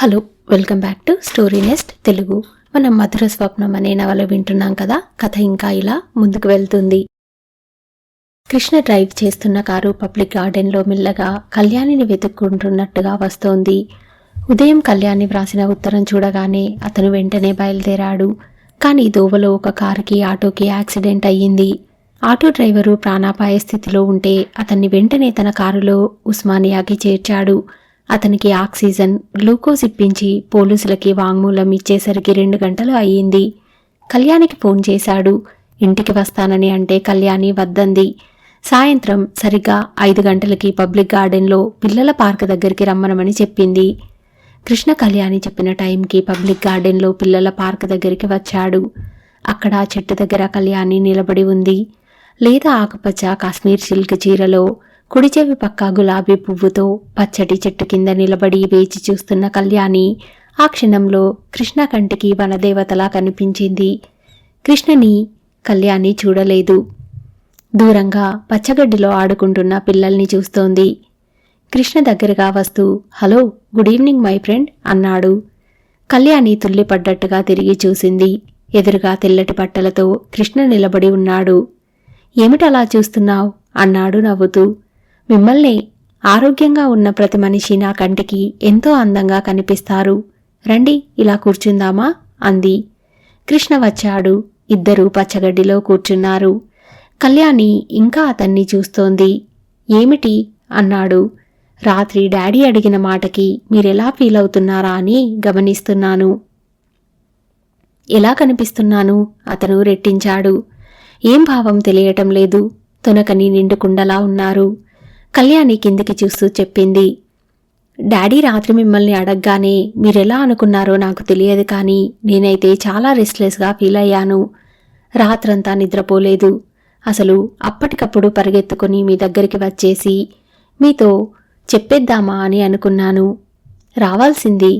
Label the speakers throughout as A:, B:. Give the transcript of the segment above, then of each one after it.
A: Hello, welcome back to story nest Telugu. మనం మధుర స్వప్నం అనే నవల వింటున్నాం కదా. కథ ఇంకా ఇలా ముందుకు వెళ్తుంది. కృష్ణ డ్రైవ్ చేస్తున్న కారు పబ్లిక్ గార్డెన్లో మెల్లగా కళ్యాణిని వెతుక్కుంటున్నట్టుగా వస్తోంది. ఉదయం కళ్యాణి వ్రాసిన ఉత్తరం చూడగానే అతను వెంటనే బయలుదేరాడు. కానీ దోవలో ఒక కారుకి ఆటోకి యాక్సిడెంట్ అయ్యింది. ఆటో డ్రైవరు ప్రాణాపాయ స్థితిలో ఉంటే అతన్ని వెంటనే తన కారులో ఉస్మానియాకి చేర్చాడు. అతనికి ఆక్సిజన్, గ్లూకోజ్ ఇప్పించి పోలీసులకి వాంగ్మూలం ఇచ్చేసరికి 2 గంటలు అయ్యింది. కళ్యాణికి ఫోన్ చేశాడు. ఇంటికి వస్తానని అంటే కళ్యాణి వద్దంది. సాయంత్రం సరిగ్గా 5 గంటలకి పబ్లిక్ గార్డెన్లో పిల్లల పార్క్ దగ్గరికి రమ్మనమని చెప్పింది. కృష్ణ కళ్యాణి చెప్పిన టైంకి పబ్లిక్ గార్డెన్లో పిల్లల పార్క్ దగ్గరికి వచ్చాడు. అక్కడ చెట్టు దగ్గర కళ్యాణి నిలబడి ఉంది. లేదా ఆకుపచ్చ కాశ్మీర్ సిల్క్ చీరలో, కుడి చెవి పక్క గులాబీ పువ్వుతో పచ్చటి చెట్టు కింద నిలబడి వేచి చూస్తున్న కళ్యాణి ఆ క్షణంలో కృష్ణ కంటికి వనదేవతలా కనిపించింది. కృష్ణని కళ్యాణి చూడలేదు. దూరంగా పచ్చగడ్డిలో ఆడుకుంటున్న పిల్లల్ని చూస్తోంది. కృష్ణ దగ్గరగా వస్తూ hello, good evening my friend అన్నాడు. కళ్యాణి తుల్లిపడ్డట్టుగా తిరిగి చూసింది. ఎదురుగా తెల్లటి బట్టలతో కృష్ణ నిలబడి ఉన్నాడు. ఏమిటలా చూస్తున్నావు అన్నాడు నవ్వుతూ. మిమ్మల్ని ఆరోగ్యంగా ఉన్న ప్రతి మనిషి నా కంటికి ఎంతో అందంగా కనిపిస్తారు. రండి, ఇలా కూర్చుందామా అంది. కృష్ణ వచ్చాడు. ఇద్దరూ పచ్చగడ్డిలో కూర్చున్నారు. కళ్యాణి ఇంకా అతన్ని చూస్తోంది. ఏమిటి అన్నాడు. రాత్రి డాడీ అడిగిన మాటకి మీరెలా ఫీల్ అవుతున్నారా అని గమనిస్తున్నాను. ఎలా కనిపిస్తున్నాను అతను రెట్టించాడు. ఏం భావం తెలియటం లేదు. తొనకని నిండుకుండలా ఉన్నారు. కళ్యాణి కిందికి చూస్తూ చెప్పింది. డాడీ రాత్రి మిమ్మల్ని అడగగానే మీరెలా అనుకున్నారో నాకు తెలియదు, కానీ నేనైతే చాలా రెస్ట్లెస్గా ఫీల్ అయ్యాను. రాత్రంతా నిద్రపోలేదు. అసలు అప్పటికప్పుడు పరిగెత్తుకుని మీ దగ్గరికి వచ్చేసి మీతో చెప్పేద్దామా అని అనుకున్నాను. రావాల్సింది.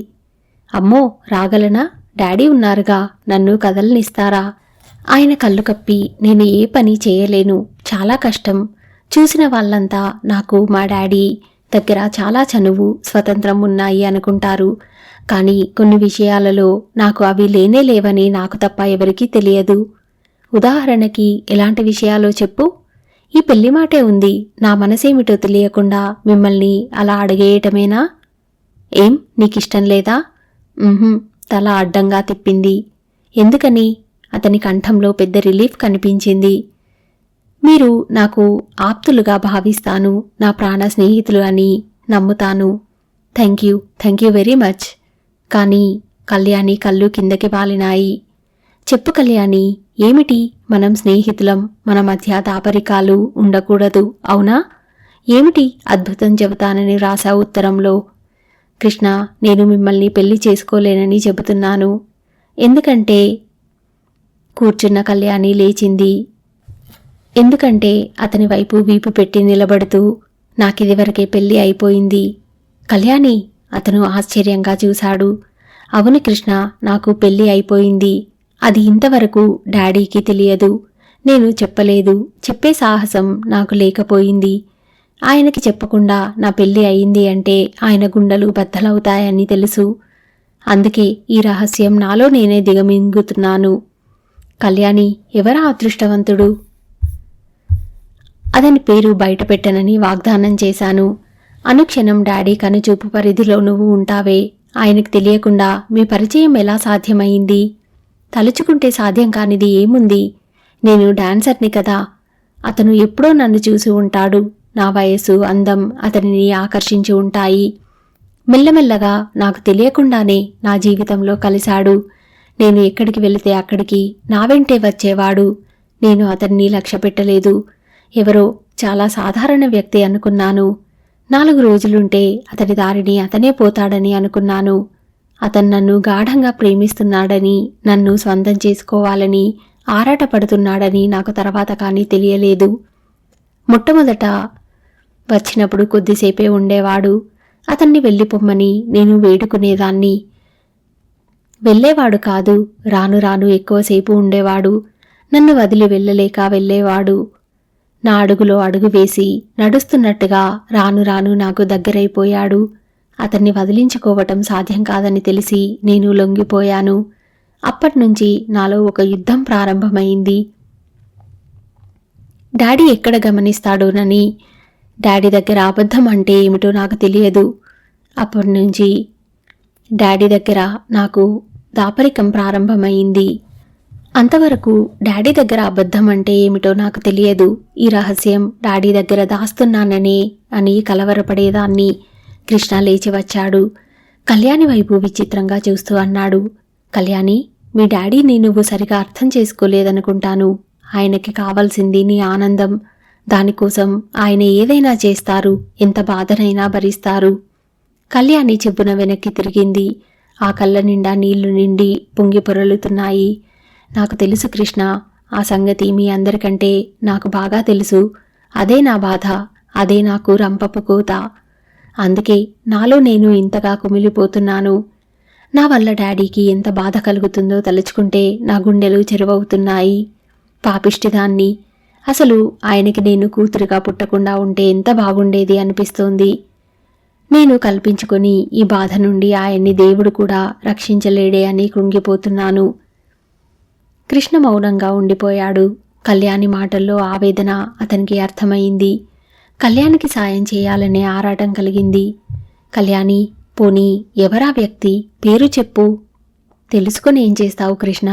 A: అమ్మో, రాగలనా? డాడీ ఉన్నారుగా, నన్ను కదలనిస్తారా? ఆయన కళ్ళు కప్పి నేను ఏ పని చేయలేను, చాలా కష్టం. చూసిన వాళ్ళంతా నాకు మా డాడీ దగ్గర చాలా చనువు, స్వతంత్రం ఉన్నాయి అనుకుంటారు. కానీ కొన్ని విషయాలలో నాకు అవి లేనే లేవని నాకు తప్ప ఎవరికీ తెలియదు. ఉదాహరణకి ఎలాంటి విషయాలో చెప్పు. ఈ పెళ్లి మాటే ఉంది. నా మనసేమిటో తెలియకుండా మిమ్మల్ని అలా అడిగేయటమేనా? ఏం నీకిష్టం లేదా? తల అడ్డంగా తిప్పింది. ఎందుకని? అతని కంఠంలో పెద్ద రిలీఫ్ కనిపించింది. మీరు నాకు ఆప్తులుగా భావిస్తాను, నా ప్రాణ స్నేహితులు అని నమ్ముతాను. Thank you very much. కానీ కళ్యాణి కళ్ళు కిందకి వాలినాయి. చెప్పు కళ్యాణి, ఏమిటి? మనం స్నేహితులం, మన మధ్య దాపరికాలు ఉండకూడదు, అవునా? ఏమిటి అద్భుతం చెబుతానని రాసా ఉత్తరంలో? కృష్ణ, నేను మిమ్మల్ని పెళ్లి చేసుకోలేనని చెబుతున్నాను. ఎందుకంటే కూర్చున్న కళ్యాణి లేచింది. ఎందుకంటే అతని వైపు వీపు పెట్టి నిలబడుతూ నాకిదివరకే పెళ్లి అయిపోయింది. కళ్యాణి, అతను ఆశ్చర్యంగా చూశాడు. అవును కృష్ణ, నాకు పెళ్లి అయిపోయింది. అది ఇంతవరకు డాడీకి తెలియదు. నేను చెప్పలేదు. చెప్పే సాహసం నాకు లేకపోయింది. ఆయనకి చెప్పకుండా నా పెళ్లి అయింది అంటే ఆయన గుండెలు బద్దలవుతాయని తెలుసు. అందుకే ఈ రహస్యం నాలో నేనే దిగమింగుతున్నాను. కళ్యాణి, ఎవరా అదృష్టవంతుడు? అతని పేరు బయట పెట్టనని వాగ్దానం చేశాను. అనుక్షణం డాడీ కనుచూపు పరిధిలో నువ్వు ఉంటావే. ఆయనకు తెలియకుండా మీ పరిచయం ఎలా సాధ్యమైంది? తలుచుకుంటే సాధ్యం కానిది ఏముంది? నేను డాన్సర్ని కదా. అతను ఎప్పుడో నన్ను చూసి ఉంటాడు. నా వయస్సు, అందం అతనిని ఆకర్షించి ఉంటాయి. మెల్లమెల్లగా నాకు తెలియకుండానే నా జీవితంలో కలిశాడు. నేను ఎక్కడికి వెళితే అక్కడికి నా వెంటే వచ్చేవాడు. నేను అతన్ని లక్ష్య పెట్టలేదు. ఎవరో చాలా సాధారణ వ్యక్తి అనుకున్నాను. 4 రోజులుంటే అతని దారిని అతనే పోతాడని అనుకున్నాను. అతను నన్ను గాఢంగా ప్రేమిస్తున్నాడని, నన్ను స్వంతం చేసుకోవాలని ఆరాటపడుతున్నాడని నాకు తర్వాత కానీ తెలియలేదు. మొట్టమొదట వచ్చినప్పుడు కొద్దిసేపే ఉండేవాడు. అతన్ని వెళ్ళిపోమ్మని నేను వేడుకునేదాన్ని. వెళ్ళేవాడు కాదు. రాను రాను ఎక్కువసేపు ఉండేవాడు. నన్ను వదిలి వెళ్ళలేక వెళ్ళేవాడు. నా అడుగులో అడుగు వేసి నడుస్తున్నట్టుగా రాను రాను నాకు దగ్గరైపోయాడు. అతన్ని వదిలించుకోవటం సాధ్యం కాదని తెలిసి నేను లొంగిపోయాను. అప్పట్నుంచి నాలో ఒక యుద్ధం ప్రారంభమైంది. డాడీ ఎక్కడ గమనిస్తాడోనని. డాడీ దగ్గర అబద్ధం అంటే ఏమిటో నాకు తెలియదు. అప్పటినుంచి డాడీ దగ్గర నాకు దాపరికం ప్రారంభమైంది. అంతవరకు డాడీ దగ్గర అబద్ధం అంటే ఏమిటో నాకు తెలియదు. ఈ రహస్యం డాడీ దగ్గర దాస్తున్నాననే అని కలవరపడేదాన్ని. కృష్ణ లేచి వచ్చాడు. కళ్యాణి వైపు విచిత్రంగా చూస్తూ అన్నాడు, కళ్యాణి, మీ డాడీని నువ్వు సరిగా అర్థం చేసుకోలేదనుకుంటాను. ఆయనకి కావాల్సింది నీ ఆనందం. దానికోసం ఆయన ఏదైనా చేస్తారు, ఎంత బాధనైనా భరిస్తారు. కళ్యాణి చెప్పున వెనక్కి తిరిగింది. ఆ కళ్ళ నిండా నీళ్లు నిండి పొంగి పొరలుతున్నాయి. నాకు తెలుసు కృష్ణ, ఆ సంగతి మీ అందరికంటే నాకు బాగా తెలుసు. అదే నా బాధ, అదే నాకు రంపపు కోత. అందుకే నాలో నేను ఇంతగా కుమిలిపోతున్నాను. నా వల్ల డాడీకి ఎంత బాధ కలుగుతుందో తలుచుకుంటే నా గుండెలు చెరువవుతున్నాయి. పాపిష్టిదాన్ని. అసలు ఆయనకి నేను కూతురుగా పుట్టకుండా ఉంటే ఎంత బాగుండేది అనిపిస్తోంది. నేను కల్పించుకొని ఈ బాధ నుండి ఆయన్ని దేవుడు కూడా రక్షించలేడే అని కృంగిపోతున్నాను. కృష్ణ మౌనంగా ఉండిపోయాడు. కళ్యాణి మాటల్లో ఆవేదన అతనికి అర్థమైంది. కళ్యాణికి సాయం చేయాలనే ఆరాటం కలిగింది. కళ్యాణి, పోనీ ఎవరా వ్యక్తి, పేరు చెప్పు. తెలుసుకొని ఏం చేస్తావు కృష్ణ?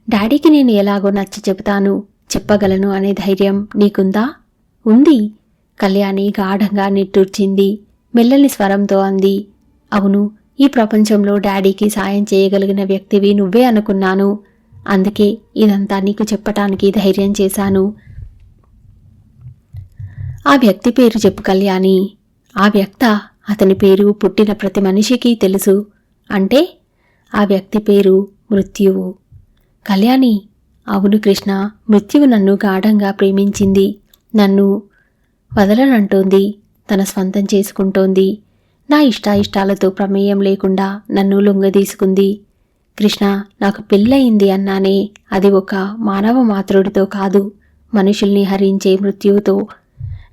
A: డాడీకి నేను ఎలాగో నచ్చ చెబుతాను, చెప్పగలను అనే ధైర్యం నీకుందా? ఉంది. కళ్యాణి గాఢంగా నిట్టూర్చింది. మెల్లని స్వరంతో అంది, అవును, ఈ ప్రపంచంలో డాడీకి సాయం చేయగలిగిన వ్యక్తివి నువ్వే అనుకున్నాను. అందుకే ఇదంతా నీకు చెప్పటానికి ధైర్యం చేశాను. ఆ వ్యక్తి పేరు చెప్పు కళ్యాణి. ఆ వ్యక్త? అతని పేరు పుట్టిన ప్రతి మనిషికి తెలుసు. అంటే? ఆ వ్యక్తి పేరు మృత్యువు. కళ్యాణి, అవును కృష్ణ, మృత్యువు నన్ను గాఢంగా ప్రేమించింది. నన్ను వదలనంటోంది, తన స్వంతం చేసుకుంటోంది. నా ఇష్టాయిష్టాలతో ప్రమేయం లేకుండా నన్ను లొంగదీసుకుంది. కృష్ణ, నాకు పెళ్ళయింది అన్నానే, అది ఒక మానవ మాతృడితో కాదు, మనుషుల్ని హరించే మృత్యువుతో.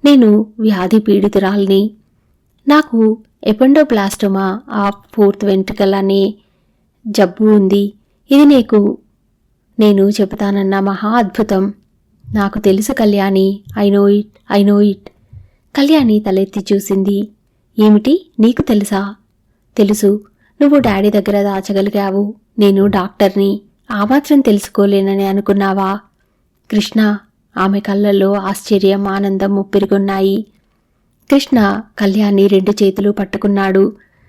A: నేను వ్యాధి పీడితురాల్ని. నాకు ఎపెండోప్లాస్టోమా ఆఫ్ ఫోర్త్ వెంట్రికల్ అనే జబ్బు ఉంది. ఇది నేను చెబుతానన్న మహా అద్భుతం. నాకు తెలుసు Kalyani, I know it. Kalyani తలెత్తి చూసింది. ఏమిటి, నీకు తెలుసా? తెలుసు. నువ్వు డాడీ దగ్గర దాచగలిగావు. నేను డాక్టర్ని, ఆ మాత్రం తెలుసుకోలేనని అనుకున్నావా? కృష్ణ, ఆమె కళ్ళల్లో ఆశ్చర్యం, ఆనందం ఉప్పిరిగొన్నాయి. కృష్ణ కళ్యాణి 2 చేతులు పట్టుకున్నాడు.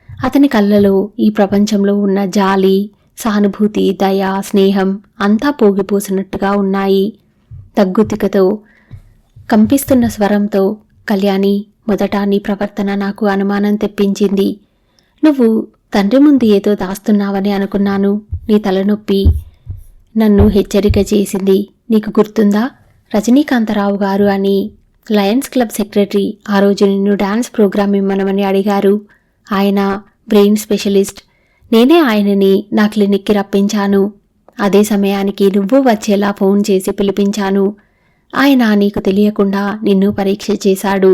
A: అతని కళ్ళలో ఈ ప్రపంచంలో ఉన్న జాలి, సానుభూతి, దయ, స్నేహం అంతా పోగిపోసినట్టుగా ఉన్నాయి. తగ్గుతికతో, కంపిస్తున్న స్వరంతో, కళ్యాణి, మొదట నీ ప్రవర్తన నాకు అనుమానం తెప్పించింది. నువ్వు తండ్రి ముందు ఏదో దాస్తున్నావని అనుకున్నాను. నీ తలనొప్పి నన్ను హెచ్చరిక చేసింది. నీకు గుర్తుందా? రజనీకాంతరావు గారు అని లయన్స్ క్లబ్ సెక్రటరీ ఆ రోజు నిన్ను డాన్స్ ప్రోగ్రాం ఇమ్మనమని అడిగారు. ఆయన బ్రెయిన్ స్పెషలిస్ట్. నేనే ఆయనని నా క్లినిక్కి రప్పించాను. అదే సమయానికి నువ్వు వచ్చేలా ఫోన్ చేసి పిలిపించాను. ఆయన నీకు తెలియకుండా నిన్ను పరీక్ష చేశాడు.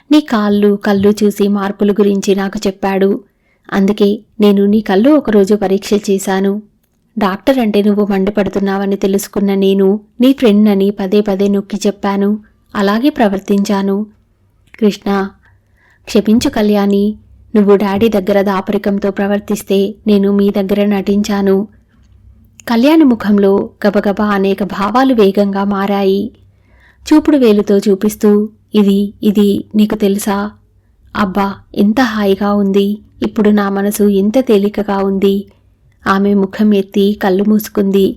A: నీ కళ్ళు చూసి మార్పుల గురించి నాకు చెప్పాడు. అందుకే నేను నీ కళ్ళు ఒకరోజు పరీక్ష చేశాను. డాక్టర్ అంటే నువ్వు మండిపడుతున్నావని తెలుసుకున్న నేను నీ ఫ్రెండ్ అని పదే పదే నొక్కి చెప్పాను. అలాగే ప్రవర్తించాను. కృష్ణ, క్షమించు కళ్యాణి. నువ్వు డాడీ దగ్గర దాపరికంతో ప్రవర్తిస్తే నేను మీ దగ్గర నటించాను. కళ్యాణి ముఖంలో గబగబా అనేక భావాలు వేగంగా మారాయి. చూపుడు వేలుతో చూపిస్తూ, ఇది నీకు తెలుసా? అబ్బా, ఎంత హాయిగా ఉంది. ఇప్పుడు నా మనసు ఎంత తేలికగా ఉంది. ఆమె ముఖం ఎత్తి కళ్ళు మూసుకుంది.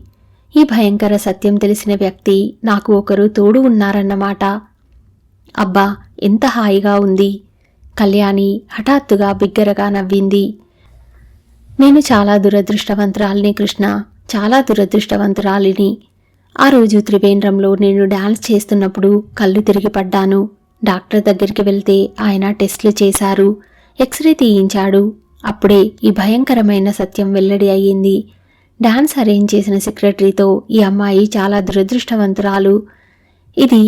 A: ఈ భయంకర సత్యం తెలిసిన వ్యక్తి నాకు ఒకరు తోడు ఉన్నారన్నమాట. అబ్బా, ఎంత హాయిగా ఉంది. కళ్యాణి హఠాత్తుగా బిగ్గరగా నవ్వింది. నేను చాలా దురదృష్టవంతురాలిని కృష్ణ, చాలా దురదృష్టవంతురాలిని. ఆ రోజు త్రివేంద్రంలో నేను డాన్స్ చేస్తున్నప్పుడు కళ్ళు తిరిగి పడ్డాను. డాక్టర్ దగ్గరికి వెళ్తే ఆయన టెస్టులు చేశారు, ఎక్స్రే తీయించాడు. అప్పుడే ఈ భయంకరమైన సత్యం వెల్లడి అయ్యింది. డాన్స్ అరేంజ్ చేసిన సెక్రటరీతో ఈ అమ్మాయి చాలా దురదృష్టవంతురాలు. ఇది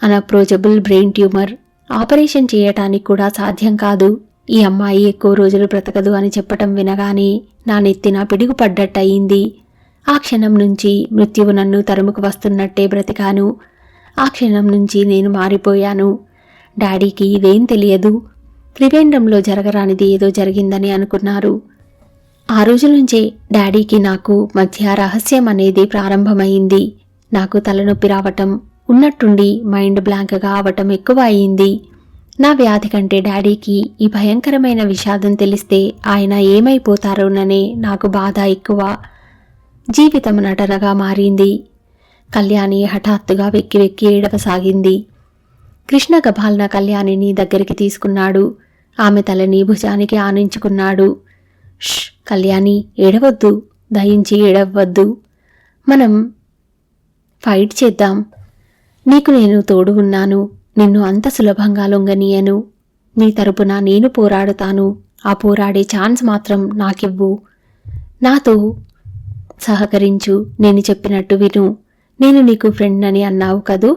A: అనప్రోచబుల్ బ్రెయిన్ ట్యూమర్. ఆపరేషన్ చేయటానికి కూడా సాధ్యం కాదు. ఈ అమ్మాయి ఎక్కువ రోజులు బ్రతకదు అని చెప్పటం వినగానే నా నెత్తిన పిడుగు పడ్డట్టయింది. ఆ క్షణం నుంచి మృత్యువు నన్ను తరుముకు వస్తున్నట్టే బ్రతికాను. ఆ క్షణం నుంచి నేను మారిపోయాను. డాడీకి ఇదేం తెలియదు. త్రివేంద్రంలో జరగరానిది ఏదో జరిగిందని అనుకున్నారు. ఆ రోజు నుంచే డాడీకి నాకు మధ్య రహస్యం అనేది ప్రారంభమైంది. నాకు తలనొప్పి రావటం, ఉన్నట్టుండి మైండ్ బ్లాంక్గా అవటం ఎక్కువ అయింది. నా వ్యాధి కంటే డాడీకి ఈ భయంకరమైన విషాదం తెలిస్తే ఆయన ఏమైపోతారోననే నాకు బాధ ఎక్కువ. జీవితం నటనగా మారింది. కళ్యాణి హఠాత్తుగా వెక్కి వెక్కి ఏడవసాగింది. కృష్ణ గభాల్న కళ్యాణిని దగ్గరికి తీసుకున్నాడు. ఆమె తలని భుజానికి ఆనించుకున్నాడు. ష్ కళ్యాణి, ఏడవద్దు, దయించి ఏడవద్దు. మనం ఫైట్ చేద్దాం. నీకు నేను తోడు ఉన్నాను. నిన్ను అంత సులభంగా లొంగనీయను. నీ తరపున నేను పోరాడుతాను. ఆ పోరాడే ఛాన్స్ మాత్రం నాకివ్వు. నాతో సహకరించు. నేను చెప్పినట్టు విను. నేను నీకు ఫ్రెండ్ అని అన్నావు కదూ.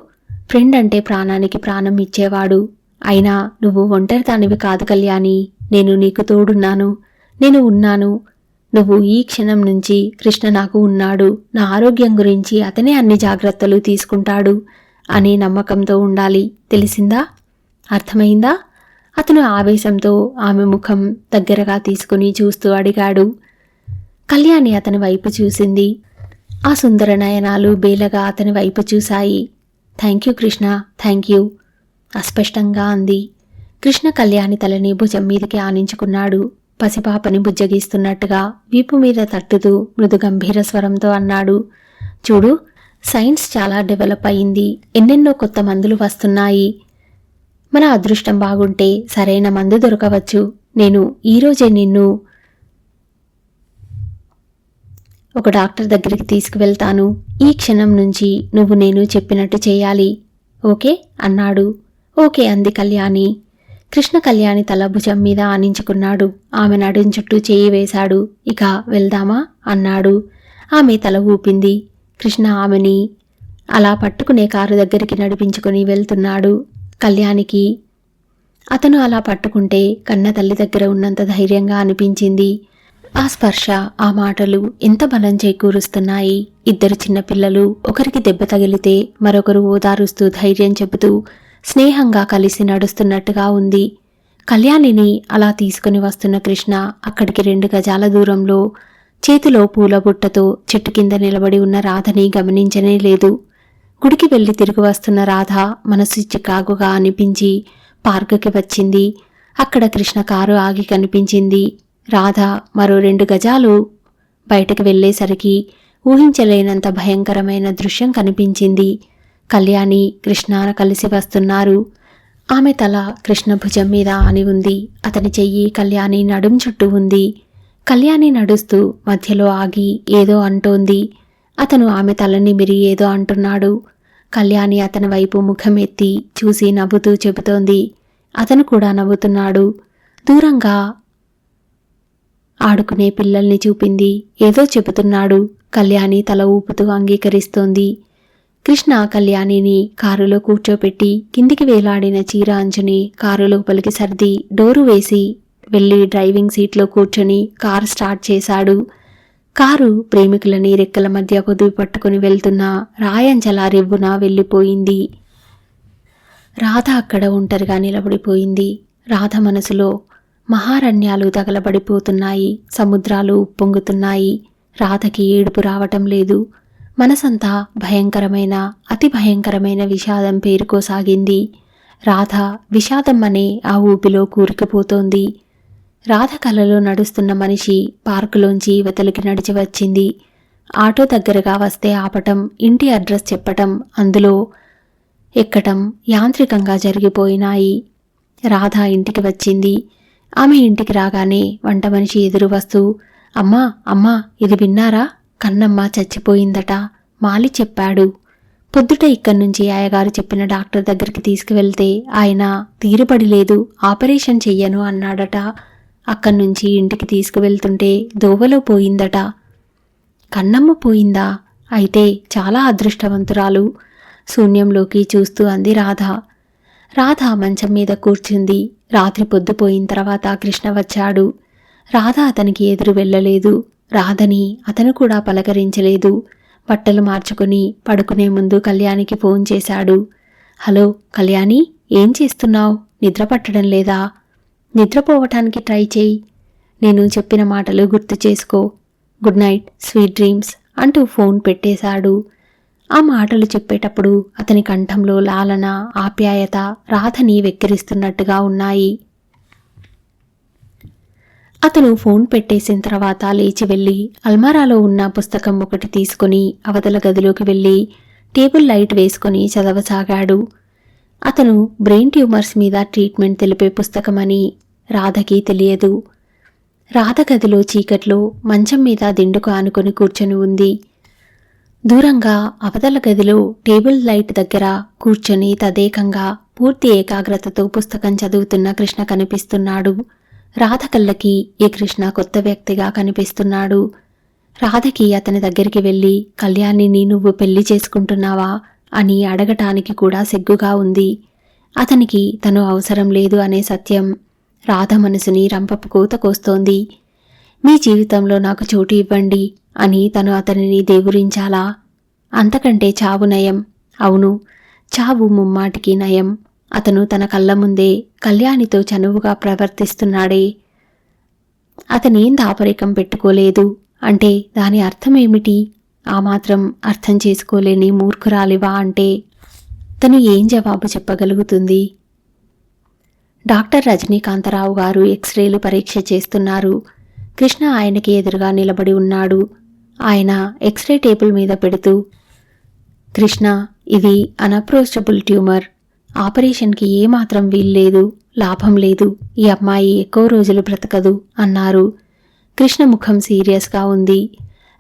A: ఫ్రెండ్ అంటే ప్రాణానికి ప్రాణం ఇచ్చేవాడు. అయినా నువ్వు ఒంటరిదానివి కాదు కళ్యాణి. నేను నీకు తోడున్నాను. నేను ఉన్నాను. నువ్వు ఈ క్షణం నుంచి కృష్ణ నాకు ఉన్నాడు. నా ఆరోగ్యం గురించి అతనే అన్ని జాగ్రత్తలు తీసుకుంటాడు అనే నమ్మకంతో ఉండాలి. తెలిసిందా? అర్థమైందా? అతను ఆవేశంతో ఆమె ముఖం దగ్గరగా తీసుకుని చూస్తూ అడిగాడు. కళ్యాణి అతని వైపు చూసింది. ఆ సుందర నయనాలు బేలగా అతని వైపు చూశాయి. Thank you Krishna, thank you అస్పష్టంగా అంది. కృష్ణ కళ్యాణి తలని భుజం మీదకి ఆనించుకున్నాడు. పసిపాపని బుజ్జగిస్తున్నట్టుగా వీపు మీద తట్టుతూ మృదు గంభీర స్వరంతో అన్నాడు. చూడు, సైన్స్ చాలా డెవలప్ అయింది. ఎన్నెన్నో కొత్త మందులు వస్తున్నాయి. మన అదృష్టం బాగుంటే సరైన మందు దొరకవచ్చు. నేను ఈరోజే నిన్ను ఒక డాక్టర్ దగ్గరికి తీసుకువెళ్తాను. ఈ క్షణం నుంచి నువ్వు నేను చెప్పినట్టు చేయాలి. ఓకే అన్నాడు. ఓకే అంది కళ్యాణి. కృష్ణ కళ్యాణి తల భుజం మీద ఆనించుకున్నాడు. ఆమె నడుం చుట్టూ చేయి వేశాడు. ఇక వెళ్దామా అన్నాడు. ఆమె తల ఊపింది. కృష్ణ ఆమెని అలా పట్టుకునే కారు దగ్గరికి నడిపించుకుని వెళ్తున్నాడు. కళ్యాణికి అతను అలా పట్టుకుంటే కన్న తల్లి దగ్గర ఉన్నంత ధైర్యంగా అనిపించింది. ఆ స్పర్శ, ఆ మాటలు ఎంత బలం చేకూరుస్తున్నాయి. ఇద్దరు చిన్నపిల్లలు ఒకరికి దెబ్బ తగిలితే మరొకరు ఓదారుస్తూ ధైర్యం చెబుతూ స్నేహంగా కలిసి నడుస్తున్నట్టుగా ఉంది. కళ్యాణిని అలా తీసుకుని వస్తున్న కృష్ణ అక్కడికి 2 గజాల దూరంలో చేతిలో పూల బుట్టతో చెట్టు కింద నిలబడి ఉన్న రాధని గమనించనే లేదు. గుడికి వెళ్లి తిరిగి వస్తున్న రాధ మనసు చికాకుగా అనిపించి పార్కుకి వచ్చింది. అక్కడ కృష్ణ కారు ఆగి కనిపించింది. రాధ మరో 2 గజాలు బయటకు వెళ్లేసరికి ఊహించలేనంత భయంకరమైన దృశ్యం కనిపించింది. కళ్యాణి, కృష్ణ కలిసి వస్తున్నారు. ఆమె తల కృష్ణ భుజం మీద ఆని ఉంది. అతని చెయ్యి కళ్యాణి నడుం చుట్టూ ఉంది. కళ్యాణి నడుస్తూ మధ్యలో ఆగి ఏదో అంటోంది. అతను ఆమె తలని మిరి ఏదో అంటున్నాడు. కళ్యాణి అతని వైపు ముఖం ఎత్తి చూసి నవ్వుతూ చెబుతోంది. అతను కూడా నవ్వుతున్నాడు. దూరంగా ఆడుకునే పిల్లల్ని చూపింది. ఏదో చెబుతున్నాడు. కళ్యాణి తల ఊపుతూ అంగీకరిస్తోంది. కృష్ణ కళ్యాణిని కారులో కూర్చోపెట్టి కిందికి వేలాడిన చీర అంచుని కారు లోపలికి సర్ది డోరు వేసి వెళ్లి డ్రైవింగ్ సీట్లో కూర్చొని కారు స్టార్ట్ చేశాడు. కారు ప్రేమికులని రెక్కల మధ్య పొదుపు పట్టుకుని వెళ్తున్న రాయంచల రివ్వున వెళ్ళిపోయింది. రాధ అక్కడ ఒంటరిగా నిలబడిపోయింది. రాధ మనసులో మహారణ్యాలు తగలబడిపోతున్నాయి. సముద్రాలు ఉప్పొంగుతున్నాయి. రాధకి ఏడుపు రావటం లేదు. మనసంతా భయంకరమైన, అతి భయంకరమైన విషాదం పేరుకోసాగింది. రాధ విషాదం అనే ఆ ఊపిలో కూరుకుపోతోంది. రాధ కలలో నడుస్తున్న మనిషి పార్కులోంచి ఇవతలికి నడిచి వచ్చింది. ఆటో దగ్గరగా వస్తే ఆపటం, ఇంటి అడ్రస్ చెప్పటం, అందులో ఎక్కటం యాంత్రికంగా జరిగిపోయినాయి. రాధ ఇంటికి వచ్చింది. ఆమె ఇంటికి రాగానే వంట మనిషి ఎదురు వస్తూ, అమ్మా అమ్మా, ఇది విన్నారా? కన్నమ్మ చచ్చిపోయిందట. మాలి చెప్పాడు. పొద్దుట ఇక్కడ్నుంచి అయ్యగారు చెప్పిన డాక్టర్ దగ్గరికి తీసుకువెళ్తే ఆయన తీరుబడి లేదు, ఆపరేషన్ చెయ్యను అన్నాడట. అక్కడ్నుంచి ఇంటికి తీసుకువెళ్తుంటే దోవలో పోయిందట. కన్నమ్మ పోయిందా? అయితే చాలా అదృష్టవంతురాలు. శూన్యంలోకి చూస్తూ అంది రాధ. రాధ మంచం మీద కూర్చుంది. రాత్రి పొద్దుపోయిన తర్వాత కృష్ణ వచ్చాడు. రాధ అతనికి ఎదురు వెళ్ళలేదు. రాధని అతను కూడా పలకరించలేదు. బట్టలు మార్చుకుని పడుకునే ముందు కళ్యాణికి ఫోన్ చేశాడు. హలో కళ్యాణి, ఏం చేస్తున్నావు? నిద్ర పట్టడం లేదా? నిద్రపోవటానికి ట్రై చేయి. నేను చెప్పిన మాటలు గుర్తు చేసుకో. గుడ్ నైట్, స్వీట్ డ్రీమ్స్ అంటూ ఫోన్ పెట్టేశాడు. ఆ మాటలు చెప్పేటప్పుడు అతని కంఠంలో లాలన, ఆప్యాయత రాధని వెక్కిరిస్తున్నట్టుగా ఉన్నాయి. అతను ఫోన్ పెట్టేసిన తర్వాత లేచి వెళ్ళి అల్మారాలో ఉన్న పుస్తకం ఒకటి తీసుకుని అవతల గదిలోకి వెళ్ళి టేబుల్ లైట్ వేసుకుని చదవసాగాడు. అతను బ్రెయిన్ ట్యూమర్స్ మీద ట్రీట్మెంట్ తెలిపే పుస్తకమని రాధకి తెలియదు. రాధ గదిలో చీకట్లో మంచం మీద దిండుకు ఆనుకొని కూర్చొని ఉంది. దూరంగా అవతల గదిలో టేబుల్ లైట్ దగ్గర కూర్చొని తదేకంగా పూర్తి ఏకాగ్రతతో పుస్తకం చదువుతున్న కృష్ణ కనిపిస్తున్నాడు. రాధ కళ్ళకి ఈ కృష్ణ కొత్త వ్యక్తిగా కనిపిస్తున్నాడు. రాధకి అతని దగ్గరికి వెళ్ళి కళ్యాణిని నువ్వు పెళ్లి చేసుకుంటున్నావా అని అడగటానికి కూడా సిగ్గుగా ఉంది. అతనికి తను అవసరం లేదు అనే సత్యం రాధ మనసుని రంపపు కూత కోస్తోంది. మీ జీవితంలో నాకు చోటు ఇవ్వండి అని తను అతనిని దేవురించాలా? అంతకంటే చావు నయం. అవును, చావు ముమ్మాటికి నయం. అతను తన కళ్ళ ముందే కళ్యాణితో చనువుగా ప్రవర్తిస్తున్నాడే. అతనేం దాపరికం పెట్టుకోలేదు అంటే దాని అర్థమేమిటి? ఆ మాత్రం అర్థం చేసుకోలేని మూర్ఖురాలివా అంటే తను ఏం జవాబు చెప్పగలుగుతుంది? డాక్టర్ రజనీకాంతరావు గారు ఎక్స్రేలు పరీక్ష చేస్తున్నారు. కృష్ణ ఆయనకి ఎదురుగా నిలబడి ఉన్నాడు. ఆయన ఎక్స్రే టేబుల్ మీద పెడుతూ, కృష్ణ, ఇది అన్అప్రోచబుల్ ట్యూమర్. ఆపరేషన్కి ఏమాత్రం వీల్లేదు, లాభం లేదు. ఈ అమ్మాయి ఎక్కువ రోజులు బ్రతకదు అన్నారు. కృష్ణ ముఖం సీరియస్గా ఉంది.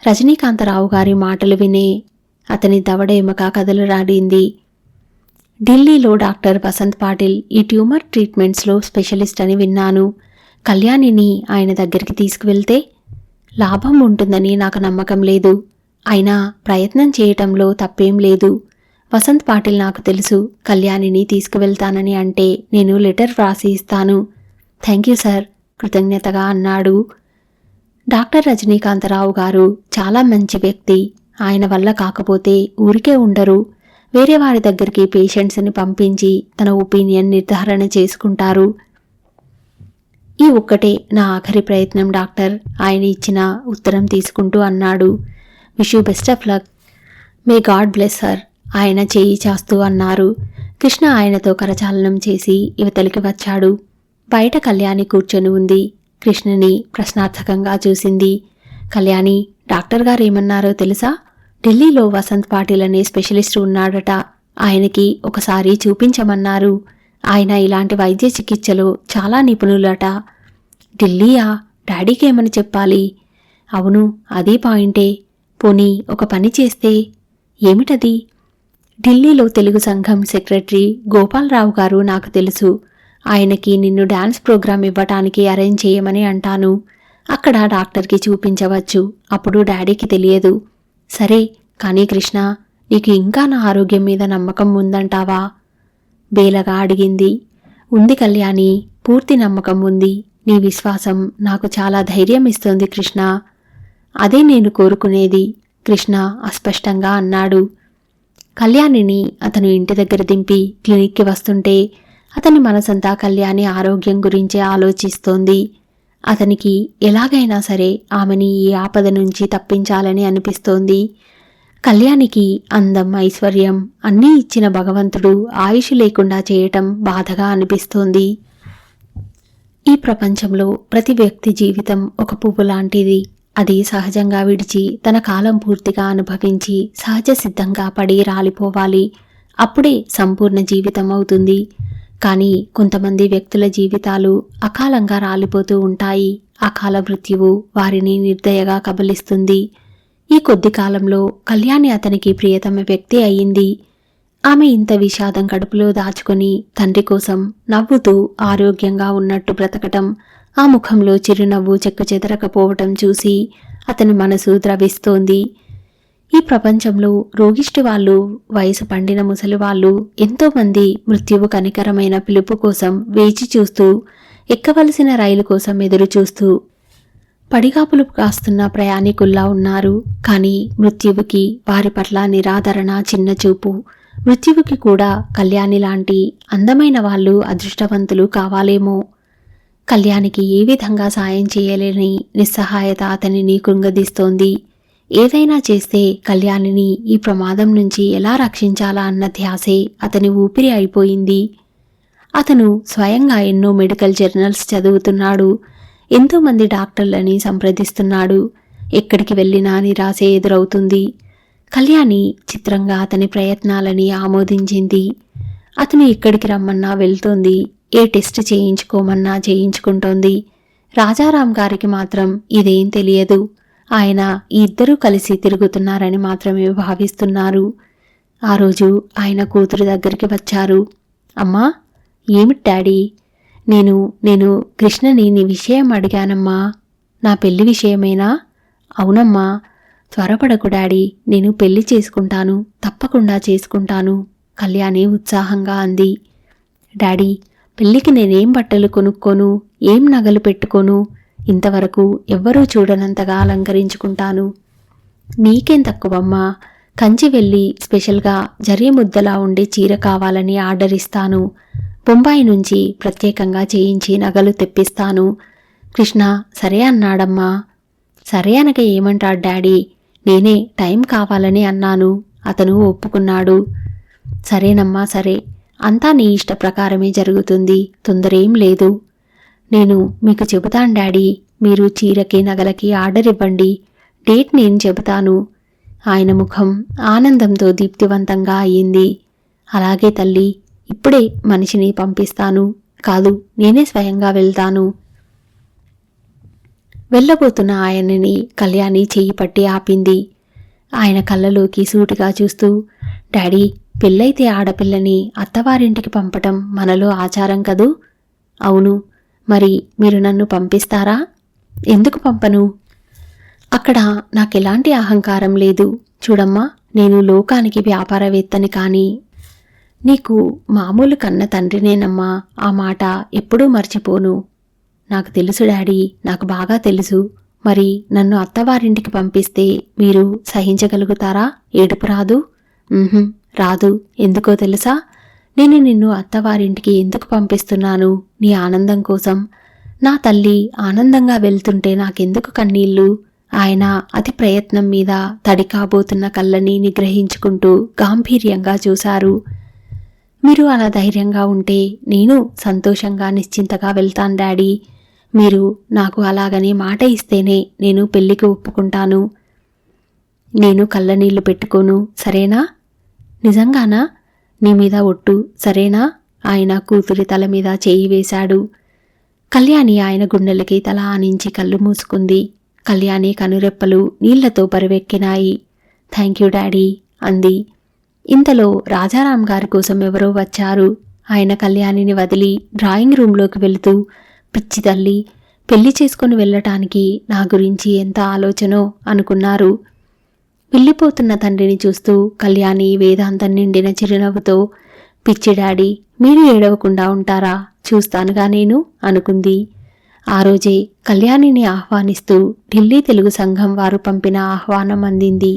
A: రజనీకాంతరావు గారి మాటలు వినే అతని దవడ ఎముక కదలరాడింది. ఢిల్లీలో డాక్టర్ వసంత్ పాటిల్ ఈ ట్యూమర్ ట్రీట్మెంట్స్లో స్పెషలిస్ట్ అని విన్నాను. కళ్యాణిని ఆయన దగ్గరికి తీసుకువెళ్తే లాభం ఉంటుందని నాకు నమ్మకం లేదు. అయినా ప్రయత్నం చేయటంలో తప్పేం లేదు. వసంత్ పాటిల్ నాకు తెలుసు. కళ్యాణిని తీసుకువెళ్తానని అంటే నేను లెటర్ వ్రాసి ఇస్తాను. థ్యాంక్ యూ సార్, కృతజ్ఞతగా అన్నాడు. డాక్టర్ రజనీకాంతరావు గారు చాలా మంచి వ్యక్తి. ఆయన వల్ల కాకపోతే ఊరికే ఉండరు. వేరే వారి దగ్గరికి పేషెంట్స్ని పంపించి తన ఒపీనియన్ నిర్ధారణ చేసుకుంటారు. ఈ ఒక్కటే నా ఆఖరి ప్రయత్నం డాక్టర్, ఆయన ఇచ్చిన ఉత్తరం తీసుకుంటూ అన్నాడు. Wish you best of luck. May God bless sir, ఆయన చేయి చాస్తూ అన్నారు. కృష్ణ ఆయనతో కరచాలనం చేసి యువతలికి వచ్చాడు. బయట కళ్యాణి కూర్చొని ఉంది. కృష్ణని ప్రశ్నార్థకంగా చూసింది. కళ్యాణి, డాక్టర్ గారు ఏమన్నారో తెలుసా? ఢిల్లీలో వసంత్ పాటిల్ అనే స్పెషలిస్ట్ ఉన్నాడట. ఆయనకి ఒకసారి చూపించమన్నారు. ఆయన ఇలాంటి వైద్య చికిత్సలో చాలా నిపుణులట. ఢిల్లీయా? డాడీకి ఏమని చెప్పాలి? అవును, అదే పాయింటే. పోనీ ఒక పని చేస్తే? ఏమిటది? ఢిల్లీలో తెలుగు సంఘం సెక్రటరీ గోపాలరావు గారు నాకు తెలుసు. ఆయనకి నిన్ను డాన్స్ ప్రోగ్రాం ఇవ్వటానికి అరేంజ్ చేయమని అంటాను. అక్కడ డాక్టర్కి చూపించవచ్చు. అప్పుడు డాడీకి తెలియదు. సరే, కానీ కృష్ణ, నీకు ఇంకా నా ఆరోగ్యం మీద నమ్మకం ఉందంటావా? బేలగా అడిగింది. ఉంది కళ్యాణి, పూర్తి నమ్మకం ఉంది. నీ విశ్వాసం నాకు చాలా ధైర్యం ఇస్తోంది కృష్ణ. అదే నేను కోరుకునేది, కృష్ణ అస్పష్టంగా అన్నాడు. కళ్యాణిని అతను ఇంటి దగ్గర దింపి క్లినిక్కి వస్తుంటే అతని మనసంతా కళ్యాణి ఆరోగ్యం గురించే ఆలోచిస్తోంది. అతనికి ఎలాగైనా సరే ఆమెని ఈ ఆపద నుంచి తప్పించాలని అనిపిస్తోంది. కళ్యాణికి అందం, ఐశ్వర్యం అన్నీ ఇచ్చిన భగవంతుడు ఆయుష్ లేకుండా చేయటం బాధగా అనిపిస్తోంది. ఈ ప్రపంచంలో ప్రతి వ్యక్తి జీవితం ఒక పువ్వు లాంటిది. అది సహజంగా విడిచి తన కాలం పూర్తిగా అనుభవించి సహజ సిద్ధంగా పడి రాలిపోవాలి. అప్పుడే సంపూర్ణ జీవితం అవుతుంది. కానీ కొంతమంది వ్యక్తుల జీవితాలు అకాలంగా రాలిపోతూ ఉంటాయి. అకాల మృత్యువు వారిని నిర్దయగా కబలిస్తుంది. ఈ కొద్ది కాలంలో కళ్యాణి అతనికి ప్రియతమ వ్యక్తి అయ్యింది. ఆమె ఇంత విషాదం కడుపులో దాచుకొని తండ్రి కోసం నవ్వుతూ ఆరోగ్యంగా ఉన్నట్టు బ్రతకటం, ఆ ముఖంలో చిరునవ్వు చెక్కుచెదరకపోవటం చూసి అతని మనసు ద్రవిస్తోంది. ఈ ప్రపంచంలో రోగిష్టి వాళ్ళు, వయసు పండిన ముసలి వాళ్ళు ఎంతోమంది మృత్యువు కనికరమైన పిలుపు కోసం వేచి చూస్తూ, ఎక్కవలసిన రైలు కోసం ఎదురు చూస్తూ పడిగాపులు కాస్తున్న ప్రయాణికుల్లా ఉన్నారు. కానీ మృత్యువుకి వారి పట్ల నిరాదరణ, చిన్నచూపు. మృత్యువుకి కూడా కళ్యాణి లాంటి అందమైన వాళ్ళు అదృష్టవంతులు కావాలేమో. కళ్యాణికి ఏ విధంగా సాయం చేయలేని నిస్సహాయత అతనిని కృంగదీస్తోంది. ఏదైనా చేస్తే కళ్యాణిని ఈ ప్రమాదం నుంచి ఎలా రక్షించాలా అన్న ధ్యాసే అతని ఊపిరి అయిపోయింది. అతను స్వయంగా ఎన్నో మెడికల్ జర్నల్స్ చదువుతున్నాడు. ఎంతోమంది డాక్టర్లని సంప్రదిస్తున్నాడు. ఎక్కడికి వెళ్ళినా నిరాశే ఎదురవుతుంది. కళ్యాణి చిత్రంగా అతని ప్రయత్నాలని ఆమోదించింది. అతను ఎక్కడికి రమ్మన్నా వెళ్తోంది. ఏ టెస్ట్ చేయించుకోమన్నా చేయించుకుంటోంది. రాజారాం గారికి మాత్రం ఇదేం తెలియదు. ఆయన ఇద్దరూ కలిసి తిరుగుతున్నారని మాత్రమే భావిస్తున్నారు. ఆ రోజు ఆయన కూతురు దగ్గరికి వచ్చారు. అమ్మా, ఏమిటి డాడీ? నేను కృష్ణని నీ విషయం అడిగానమ్మా. నా పెళ్లి విషయమేనా? అవునమ్మా. త్వరపడకు డాడీ, నేను పెళ్లి చేసుకుంటాను, తప్పకుండా చేసుకుంటాను, కళ్యాణి ఉత్సాహంగా అంది. డాడీ, పెళ్లికి నేనేం బట్టలు కొనుక్కోను, ఏం నగలు పెట్టుకోను, ఇంతవరకు ఎవ్వరూ చూడనంతగా అలంకరించుకుంటాను. నీకేం తక్కువమ్మా, కంచి వెళ్ళి స్పెషల్గా జరీ ముద్దలా ఉండే చీర కావాలని ఆర్డర్ ఇస్తాను. బొంబాయి నుంచి ప్రత్యేకంగా చేయించి నగలు తెప్పిస్తాను. కృష్ణ సరే అన్నాడమ్మా. సరే అనక ఏమంటాడు డాడీ? నేనే టైం కావాలని అన్నాను. అతను ఒప్పుకున్నాడు. సరేనమ్మా, సరే, అంతా నీ ఇష్ట ప్రకారమే జరుగుతుంది, తొందరేం లేదు. నేను మీకు చెబుతాను డాడీ, మీరు చీరకి నగలకి ఆర్డర్ ఇవ్వండి, డేట్ నేను చెబుతాను. ఆయన ముఖం ఆనందంతో దీప్తివంతంగా అయ్యింది. అలాగే తల్లి, ఇప్పుడే మనిషిని పంపిస్తాను. కాదు, నేనే స్వయంగా వెళ్తాను. వెళ్ళబోతున్న ఆయనని కళ్యాణి చెయ్యి పట్టి ఆపింది. ఆయన కళ్ళలోకి సూటిగా చూస్తూ, డాడీ, పెళ్ళైతే ఆడపిల్లని అత్తవారింటికి పంపటం మనలో ఆచారం కదూ? అవును. మరి మీరు నన్ను పంపిస్తారా? ఎందుకు పంపను? అక్కడ నాకెలాంటి అహంకారం లేదు. చూడమ్మా, నేను లోకానికి వ్యాపారవేత్తని కానీ నీకు మామూలు కన్న తండ్రినేనమ్మా. ఆ మాట ఎప్పుడూ మర్చిపోను. నాకు తెలుసు డాడీ, నాకు బాగా తెలుసు. మరి నన్ను అత్తవారింటికి పంపిస్తే మీరు సహించగలుగుతారా? ఏడుపు రాదు? రాదు. ఎందుకో తెలుసా? నేను నిన్ను అత్తవారింటికి ఎందుకు పంపిస్తున్నాను? నీ ఆనందం కోసం. నా తల్లి ఆనందంగా వెళ్తుంటే నాకెందుకు కన్నీళ్ళు? ఆయన అతి ప్రయత్నం మీద తడి కాబోతున్న కళ్ళని నిగ్రహించుకుంటూ గాంభీర్యంగా చూశారు. మీరు అలా ధైర్యంగా ఉంటే నేను సంతోషంగా నిశ్చింతగా వెళ్తాను డాడీ. మీరు నాకు అలాగని మాట ఇస్తేనే నేను పెళ్లికి ఒప్పుకుంటాను. నేను కళ్ళనీళ్లు పెట్టుకోను, సరేనా? నిజంగానా? నీ మీద ఒట్టు, సరేనా? ఆయన కూతురి తల మీద చేయి వేశాడు. కళ్యాణి ఆయన గుండెలకి తల ఆనించి కళ్ళు మూసుకుంది. కళ్యాణి కనురెప్పలు నీళ్లతో పరువెక్కినాయి. థ్యాంక్ యూ డాడీ అంది. ఇంతలో రాజారాం గారి కోసం ఎవరో వచ్చారు. ఆయన కళ్యాణిని వదిలి డ్రాయింగ్ రూంలోకి వెళుతూ, పిచ్చి తల్లి, పెళ్లి చేసుకుని వెళ్ళటానికి నా గురించి ఎంత ఆలోచనో అనుకున్నారు. వెళ్ళిపోతున్న తండ్రిని చూస్తూ కళ్యాణి వేదాంతం నిండిన చిరునవ్వుతో, పిచ్చి డాడీ, మీరు ఏడవకుండా ఉంటారా? చూస్తానుగా నేను అనుకుంది. ఆ రోజే కళ్యాణిని ఆహ్వానిస్తూ ఢిల్లీ తెలుగు సంఘం వారు పంపిన ఆహ్వానం అందింది.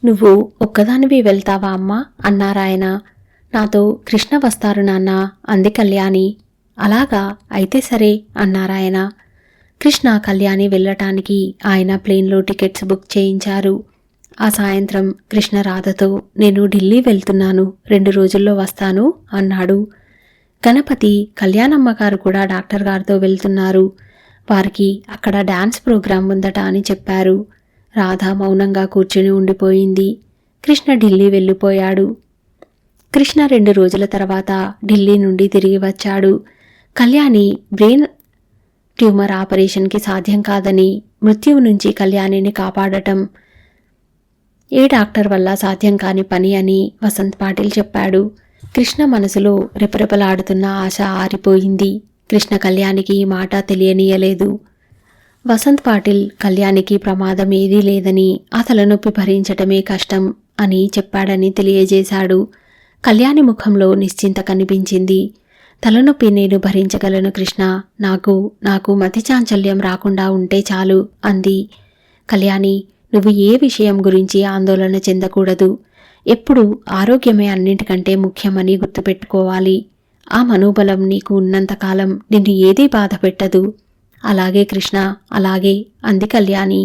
A: నువ్వు ఒక్కదానివి వెళ్తావా అమ్మా అన్నారాయన. నాతో కృష్ణ వస్తారు నాన్న అంది కళ్యాణి. అలాగా, అయితే సరే అన్నారాయన. కృష్ణ కళ్యాణి వెళ్ళటానికి ఆయన ప్లేన్లో టికెట్స్ బుక్ చేయించారు. ఆ సాయంత్రం కృష్ణ రాధతో, నేను ఢిల్లీ వెళ్తున్నాను, 2 రోజుల్లో వస్తాను అన్నాడు. గణపతి, కళ్యాణమ్మగారు కూడా డాక్టర్ గారితో వెళ్తున్నారు. వారికి అక్కడ డాన్స్ ప్రోగ్రాం ఉందట అని చెప్పారు. రాధ మౌనంగా కూర్చుని ఉండిపోయింది. కృష్ణ ఢిల్లీ వెళ్ళిపోయాడు. కృష్ణ 2 రోజుల తర్వాత ఢిల్లీ నుండి తిరిగి వచ్చాడు. కళ్యాణి బ్రెయిన్ ట్యూమర్ ఆపరేషన్కి సాధ్యం కాదని, మృత్యువు నుంచి కళ్యాణిని కాపాడటం ఏ డాక్టర్ వల్ల సాధ్యం కాని పని అని వసంత్ పాటిల్ చెప్పాడు. కృష్ణ మనసులో రెపరెపలాడుతున్న ఆశ ఆరిపోయింది. కృష్ణ కళ్యాణికి ఈ మాట తెలియనీయలేదు. వసంత్ పాటిల్ కళ్యాణికి ప్రమాదం ఏదీ లేదని, ఆ తలనొప్పి భరించటమే కష్టం అని చెప్పాడని తెలియజేశాడు. కళ్యాణి ముఖంలో నిశ్చింత కనిపించింది. తలనొప్పి నేను భరించగలను కృష్ణ, నాకు మతి చాంచల్యం రాకుండా ఉంటే చాలు అంది. కళ్యాణి, నువ్వు ఏ విషయం గురించి ఆందోళన చెందకూడదు. ఎప్పుడూ ఆరోగ్యమే అన్నింటికంటే ముఖ్యమని గుర్తుపెట్టుకోవాలి. ఆ మనోబలం నీకు ఉన్నంతకాలం నిన్ను ఏదీ బాధ పెట్టదు. అలాగే కృష్ణ, అలాగే అంది కళ్యాణి.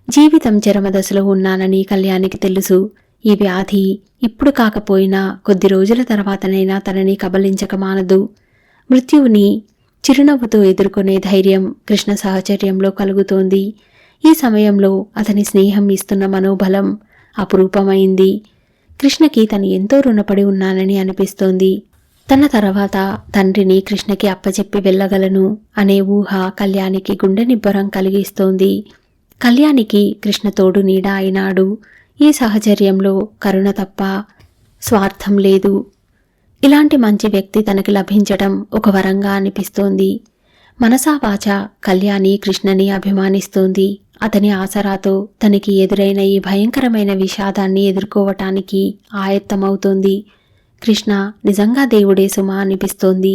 A: జీవితం చరమదశలో ఉన్నానని కళ్యాణికి తెలుసు. ఈ వ్యాధి ఇప్పుడు కాకపోయినా కొద్ది రోజుల తర్వాతనైనా తనని కబలించక మానదు. మృత్యువుని చిరునవ్వుతో ఎదుర్కొనే ధైర్యం కృష్ణ సాహచర్యంలో కలుగుతోంది. ఈ సమయంలో అతని స్నేహం ఇస్తున్న మనోబలం అపురూపమైంది. కృష్ణకి తను ఎంతో రుణపడి ఉన్నానని అనిపిస్తోంది. తన తర్వాత తండ్రిని కృష్ణకి అప్పచెప్పి వెళ్ళగలను అనే ఊహ కళ్యాణికి గుండె నిబ్బరం కలిగిస్తోంది. కళ్యాణికి కృష్ణ తోడు నీడ అయినాడు. ఈ సహచర్యంలో కరుణ తప్ప స్వార్థం లేదు. ఇలాంటి మంచి వ్యక్తి తనకి లభించడం ఒక వరంగా అనిపిస్తోంది. మనసా వాచా కళ్యాణి కృష్ణని అభిమానిస్తోంది. అతని ఆసరాతో తనకి ఎదురైన ఈ భయంకరమైన విషాదాన్ని ఎదుర్కోవటానికి ఆయత్తమవుతోంది. కృష్ణ నిజంగా దేవుడే సుమా అనిపిస్తోంది.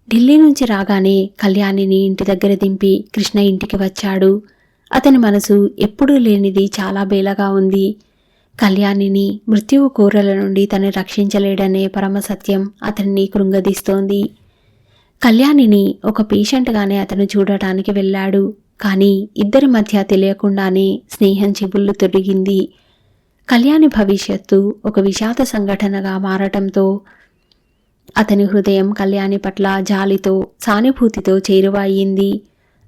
A: ఢిల్లీ నుంచి రాగానే కళ్యాణిని ఇంటి దగ్గర దింపి కృష్ణ ఇంటికి వచ్చాడు. అతని మనసు ఎప్పుడూ లేనిది చాలా బేలగా ఉంది. కళ్యాణిని మృత్యువు కోరల నుండి తను రక్షించలేడనే పరమసత్యం అతన్ని కృంగదీస్తోంది. కళ్యాణిని ఒక పేషెంట్గానే అతను చూడటానికి వెళ్ళాడు. కానీ ఇద్దరి మధ్య తెలియకుండానే స్నేహం చివుళ్ళు తొడిగింది. కళ్యాణి భవిష్యత్తు ఒక విషాద సంఘటనగా మారటంతో అతని హృదయం కళ్యాణి పట్ల జాలితో సానుభూతితో చేరువ అయ్యింది.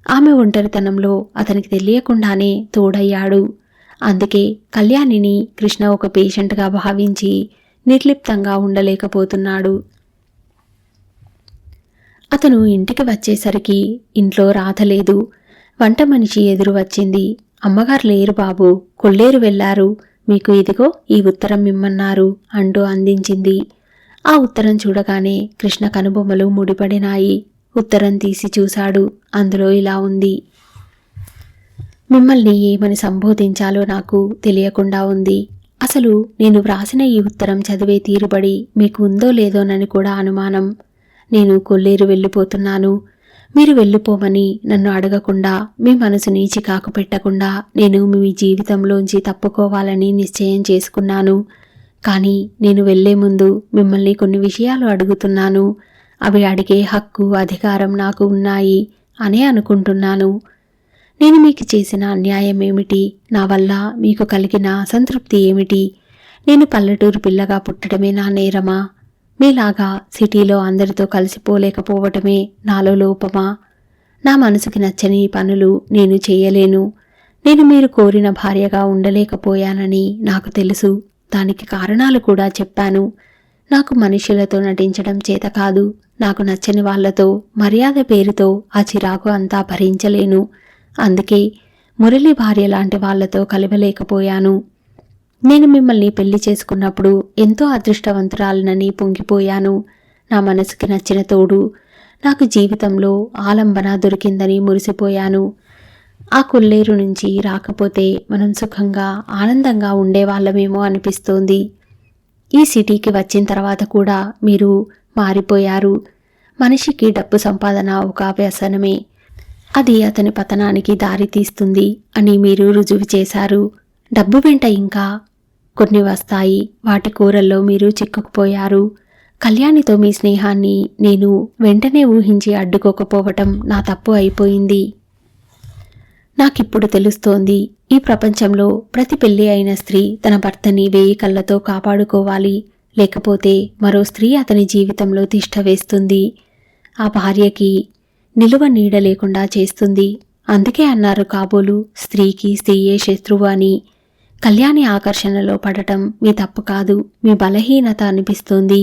A: ఆమె ఒంటరితనంలో అతనికి తెలియకుండానే తోడయ్యాడు. అందుకే కళ్యాణిని కృష్ణ ఒక పేషెంట్గా భావించి నిర్లిప్తంగా ఉండలేకపోతున్నాడు. అతను ఇంటికి వచ్చేసరికి ఇంట్లో రాధ లేదు. వంట మనిషి ఎదురు వచ్చింది. అమ్మగారు లేరు బాబు, కొల్లేరు వెళ్లారు. మీకు ఇదిగో ఈ ఉత్తరం ఇమ్మన్నారు అంటూ అందించింది. ఆ ఉత్తరం చూడగానే కృష్ణ కనుబొమ్మలు ముడిపడినాయి. ఉత్తరం తీసి చూశాడు. అందులో ఇలా ఉంది: మిమ్మల్ని ఏమని సంబోధించాలో నాకు తెలియకుండా ఉంది. అసలు నేను వ్రాసిన ఈ ఉత్తరం చదివే తీరుబడి మీకు ఉందో లేదోనని కూడా అనుమానం. నేను కొల్లేరు వెళ్ళిపోతున్నాను. మీరు వెళ్ళిపోమని నన్ను అడగకుండా, మీ మనసుని చికాకు పెట్టకుండా నేను మీ జీవితంలోంచి తప్పుకోవాలని నిశ్చయం చేసుకున్నాను. కానీ నేను వెళ్లే ముందు మిమ్మల్ని కొన్ని విషయాలు అడుగుతున్నాను. అవి అడిగే హక్కు, అధికారం నాకు ఉన్నాయి అనే అనుకుంటున్నాను. నేను మీకు చేసిన అన్యాయం ఏమిటి? నా వల్ల మీకు కలిగిన అసంతృప్తి ఏమిటి? నేను పల్లెటూరు పిల్లగా పుట్టడమే నా నేరమా? మీలాగా సిటీలో అందరితో కలిసిపోలేకపోవటమే నాలో లోపమా? నా మనసుకి నచ్చని పనులు నేను చేయలేను. నేను మీరు కోరిన భార్యగా ఉండలేకపోయానని నాకు తెలుసు. దానికి కారణాలు కూడా చెప్పాను. నాకు మనుషులతో నటించడం చేత కాదు. నాకు నచ్చని వాళ్లతో మర్యాద పేరుతో ఆ చిరాకు అంతా భరించలేను. అందుకే మురళి భార్య లాంటి వాళ్లతో కలవలేకపోయాను. నేను మిమ్మల్ని పెళ్లి చేసుకున్నప్పుడు ఎంతో అదృష్టవంతురాలనని పొంగిపోయాను. నా మనసుకి నచ్చిన తోడు, నాకు జీవితంలో ఆలంబన దొరికిందని మురిసిపోయాను. ఆ కొల్లేరు నుంచి రాకపోతే మనం సుఖంగా ఆనందంగా ఉండేవాళ్ళమేమో అనిపిస్తోంది. ఈ సిటీకి వచ్చిన తర్వాత కూడా మీరు మారిపోయారు. మనిషికి డబ్బు సంపాదన ఒక వ్యసనమే. అది అతని పతనానికి దారి తీస్తుంది అని మీరు రుజువు చేశారు. డబ్బు వెంట ఇంకా కొన్ని వస్తాయి. వాటి కూరల్లో మీరు చిక్కుకుపోయారు. కళ్యాణితో మీ స్నేహాన్ని నేను వెంటనే ఊహించి అడ్డుకోకపోవటం నా తప్పు అయిపోయింది. నాకిప్పుడు తెలుస్తోంది, ఈ ప్రపంచంలో ప్రతి పెళ్లి అయిన స్త్రీ తన భర్తని 1000 కళ్ళతో కాపాడుకోవాలి. లేకపోతే మరో స్త్రీ అతని జీవితంలో తిష్ట వేస్తుంది. ఆ భార్యకి నిలువ నీడ లేకుండా చేస్తుంది. అందుకే అన్నారు కాబోలు, స్త్రీకి స్త్రీయే శత్రువు అని. కళ్యాణి ఆకర్షణలో పడటం మీ తప్పు కాదు, మీ బలహీనత అనిపిస్తోంది.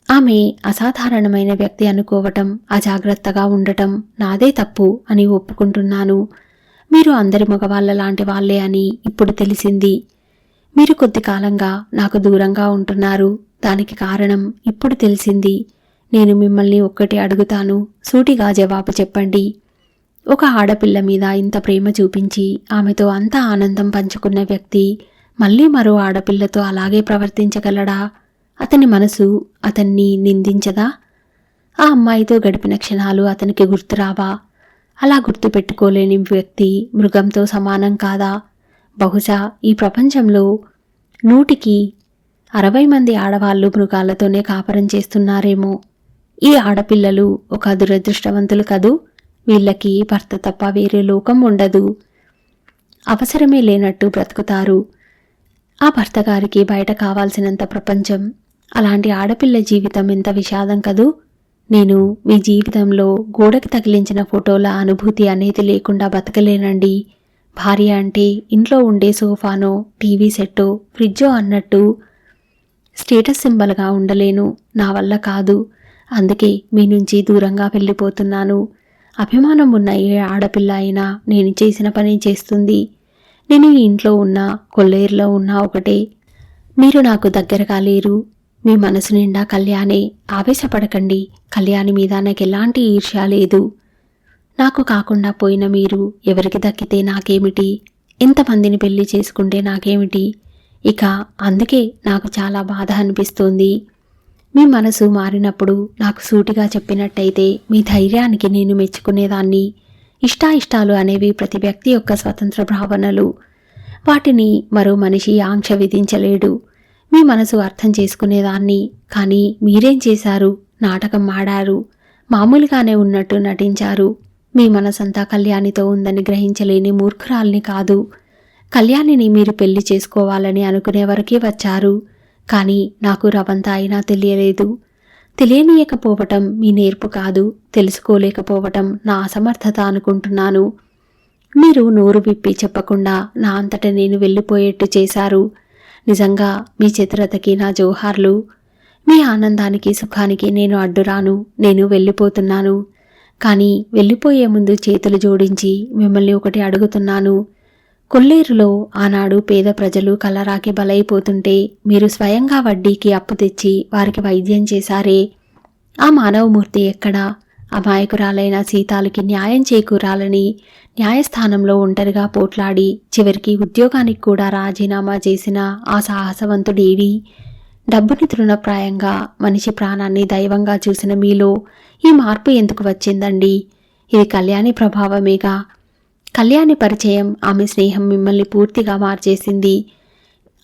A: ఆమె అసాధారణమైన వ్యక్తి అనుకోవటం, అజాగ్రత్తగా ఉండటం నాదే తప్పు అని ఒప్పుకుంటున్నాను. మీరు అందరి మగవాళ్ల లాంటి వాళ్లే అని ఇప్పుడు తెలిసింది. మీరు కొద్ది కాలంగా నాకు దూరంగా ఉంటున్నారు. దానికి కారణం ఇప్పుడు తెలిసింది. నేను మిమ్మల్ని ఒక్కటి అడుగుతాను, సూటిగా జవాబు చెప్పండి. ఒక ఆడపిల్ల మీద ఇంత ప్రేమ చూపించి ఆమెతో అంత ఆనందం పంచుకున్న వ్యక్తి మళ్ళీ మరో ఆడపిల్లతో అలాగే ప్రవర్తించగలడా? అతని మనసు అతన్ని నిందించదా? ఆ అమ్మాయితో గడిపిన క్షణాలు అతనికి గుర్తురావా? అలా గుర్తుపెట్టుకోలేని వ్యక్తి మృగంతో సమానం కాదా? బహుశా ఈ ప్రపంచంలో 100కి 60 మంది ఆడవాళ్లు మృగాలతోనే కాపరం చేస్తున్నారేమో. ఈ ఆడపిల్లలు ఒక దురదృష్టవంతులు కదూ. వీళ్ళకి భర్త తప్ప వేరే లోకం ఉండదు. అవసరమే లేనట్టు బ్రతుకుతారు. ఆ భర్త గారికి బయట కావాల్సినంత ప్రపంచం. అలాంటి ఆడపిల్ల జీవితం ఎంత విషాదం కదూ. నేను మీ జీవితంలో గోడకి తగిలించిన ఫోటోల అనుభూతి అనేది లేకుండా బతకలేనండి. భార్య అంటే ఇంట్లో ఉండే సోఫానో, టీవీ సెట్టో, ఫ్రిడ్జో అన్నట్టు స్టేటస్ సింబల్గా ఉండలేను. నా వల్ల కాదు. అందుకే మీ నుంచి దూరంగా వెళ్ళిపోతున్నాను. అభిమానం ఉన్న ఏ ఆడపిల్ల అయినా నేను చేసిన పని చేస్తుంది. నేను ఈ ఇంట్లో ఉన్నా, కొల్లేరులో ఉన్నా ఒకటే. మీరు నాకు దగ్గరగా లేరు. మీ మనసు నిండా కళ్యాణే. ఆవేశపడకండి. కళ్యాణి మీద నాకు ఎలాంటి ఈర్ష్య లేదు. నాకు కాకుండా పోయిన మీరు ఎవరికి దక్కితే నాకేమిటి? ఎంతమందిని పెళ్లి చేసుకుంటే నాకేమిటి? ఇక అందుకే నాకు చాలా బాధ అనిపిస్తోంది. మీ మనసు మారినప్పుడు నాకు సూటిగా చెప్పినట్టయితే మీ ధైర్యానికి నేను మెచ్చుకునేదాన్ని. ఇష్టాయిష్టాలు అనేవి ప్రతి వ్యక్తి యొక్క స్వతంత్ర భావనలు. వాటిని మరో మనిషి ఆంక్ష విధించలేడు. మీ మనసు అర్థం చేసుకునేదాన్ని. కానీ మీరేం చేశారు? నాటకం ఆడారు. మామూలుగానే ఉన్నట్టు నటించారు. మీ మనసంతా కళ్యాణితో ఉందని గ్రహించలేని మూర్ఖురాల్ని కాదు. కళ్యాణిని మీరు పెళ్లి చేసుకోవాలని అనుకునే వరకే వచ్చారు. కానీ నాకు రవంత అయినా తెలియలేదు. తెలియనీయకపోవటం మీ నేర్పు కాదు. తెలుసుకోలేకపోవటం నా అసమర్థత అనుకుంటున్నాను. మీరు నోరు విప్పి చెప్పకుండా నా అంతట నేను వెళ్ళిపోయేట్టు చేశారు. నిజంగా మీ చతురతకి నా జోహార్లు. మీ ఆనందానికి సుఖానికి నేను అడ్డురాను. నేను వెళ్ళిపోతున్నాను. కానీ వెళ్ళిపోయే ముందు చేతులు జోడించి మిమ్మల్ని ఒకటి అడుగుతున్నాను. కొల్లేరులో ఆనాడు పేద ప్రజలు కలరాకి బలైపోతుంటే మీరు స్వయంగా వడ్డీకి అప్పు తెచ్చి వారికి వైద్యం చేశారే, ఆ మానవమూర్తి ఎక్కడా? అమాయకురాలైన సీతాలకి న్యాయం చేకూరాలని న్యాయస్థానంలో ఒంటరిగా పోట్లాడి చివరికి ఉద్యోగానికి కూడా రాజీనామా చేసిన ఆ సాహసవంతుడేడి? డబ్బుని తృణప్రాయంగా మనిషి ప్రాణాన్ని దైవంగా చూసిన మీలో ఈ మార్పు ఎందుకు వచ్చిందండి? ఇది కళ్యాణి ప్రభావమేగా. కళ్యాణి పరిచయం, ఆమె స్నేహం మిమ్మల్ని పూర్తిగా మార్చేసింది.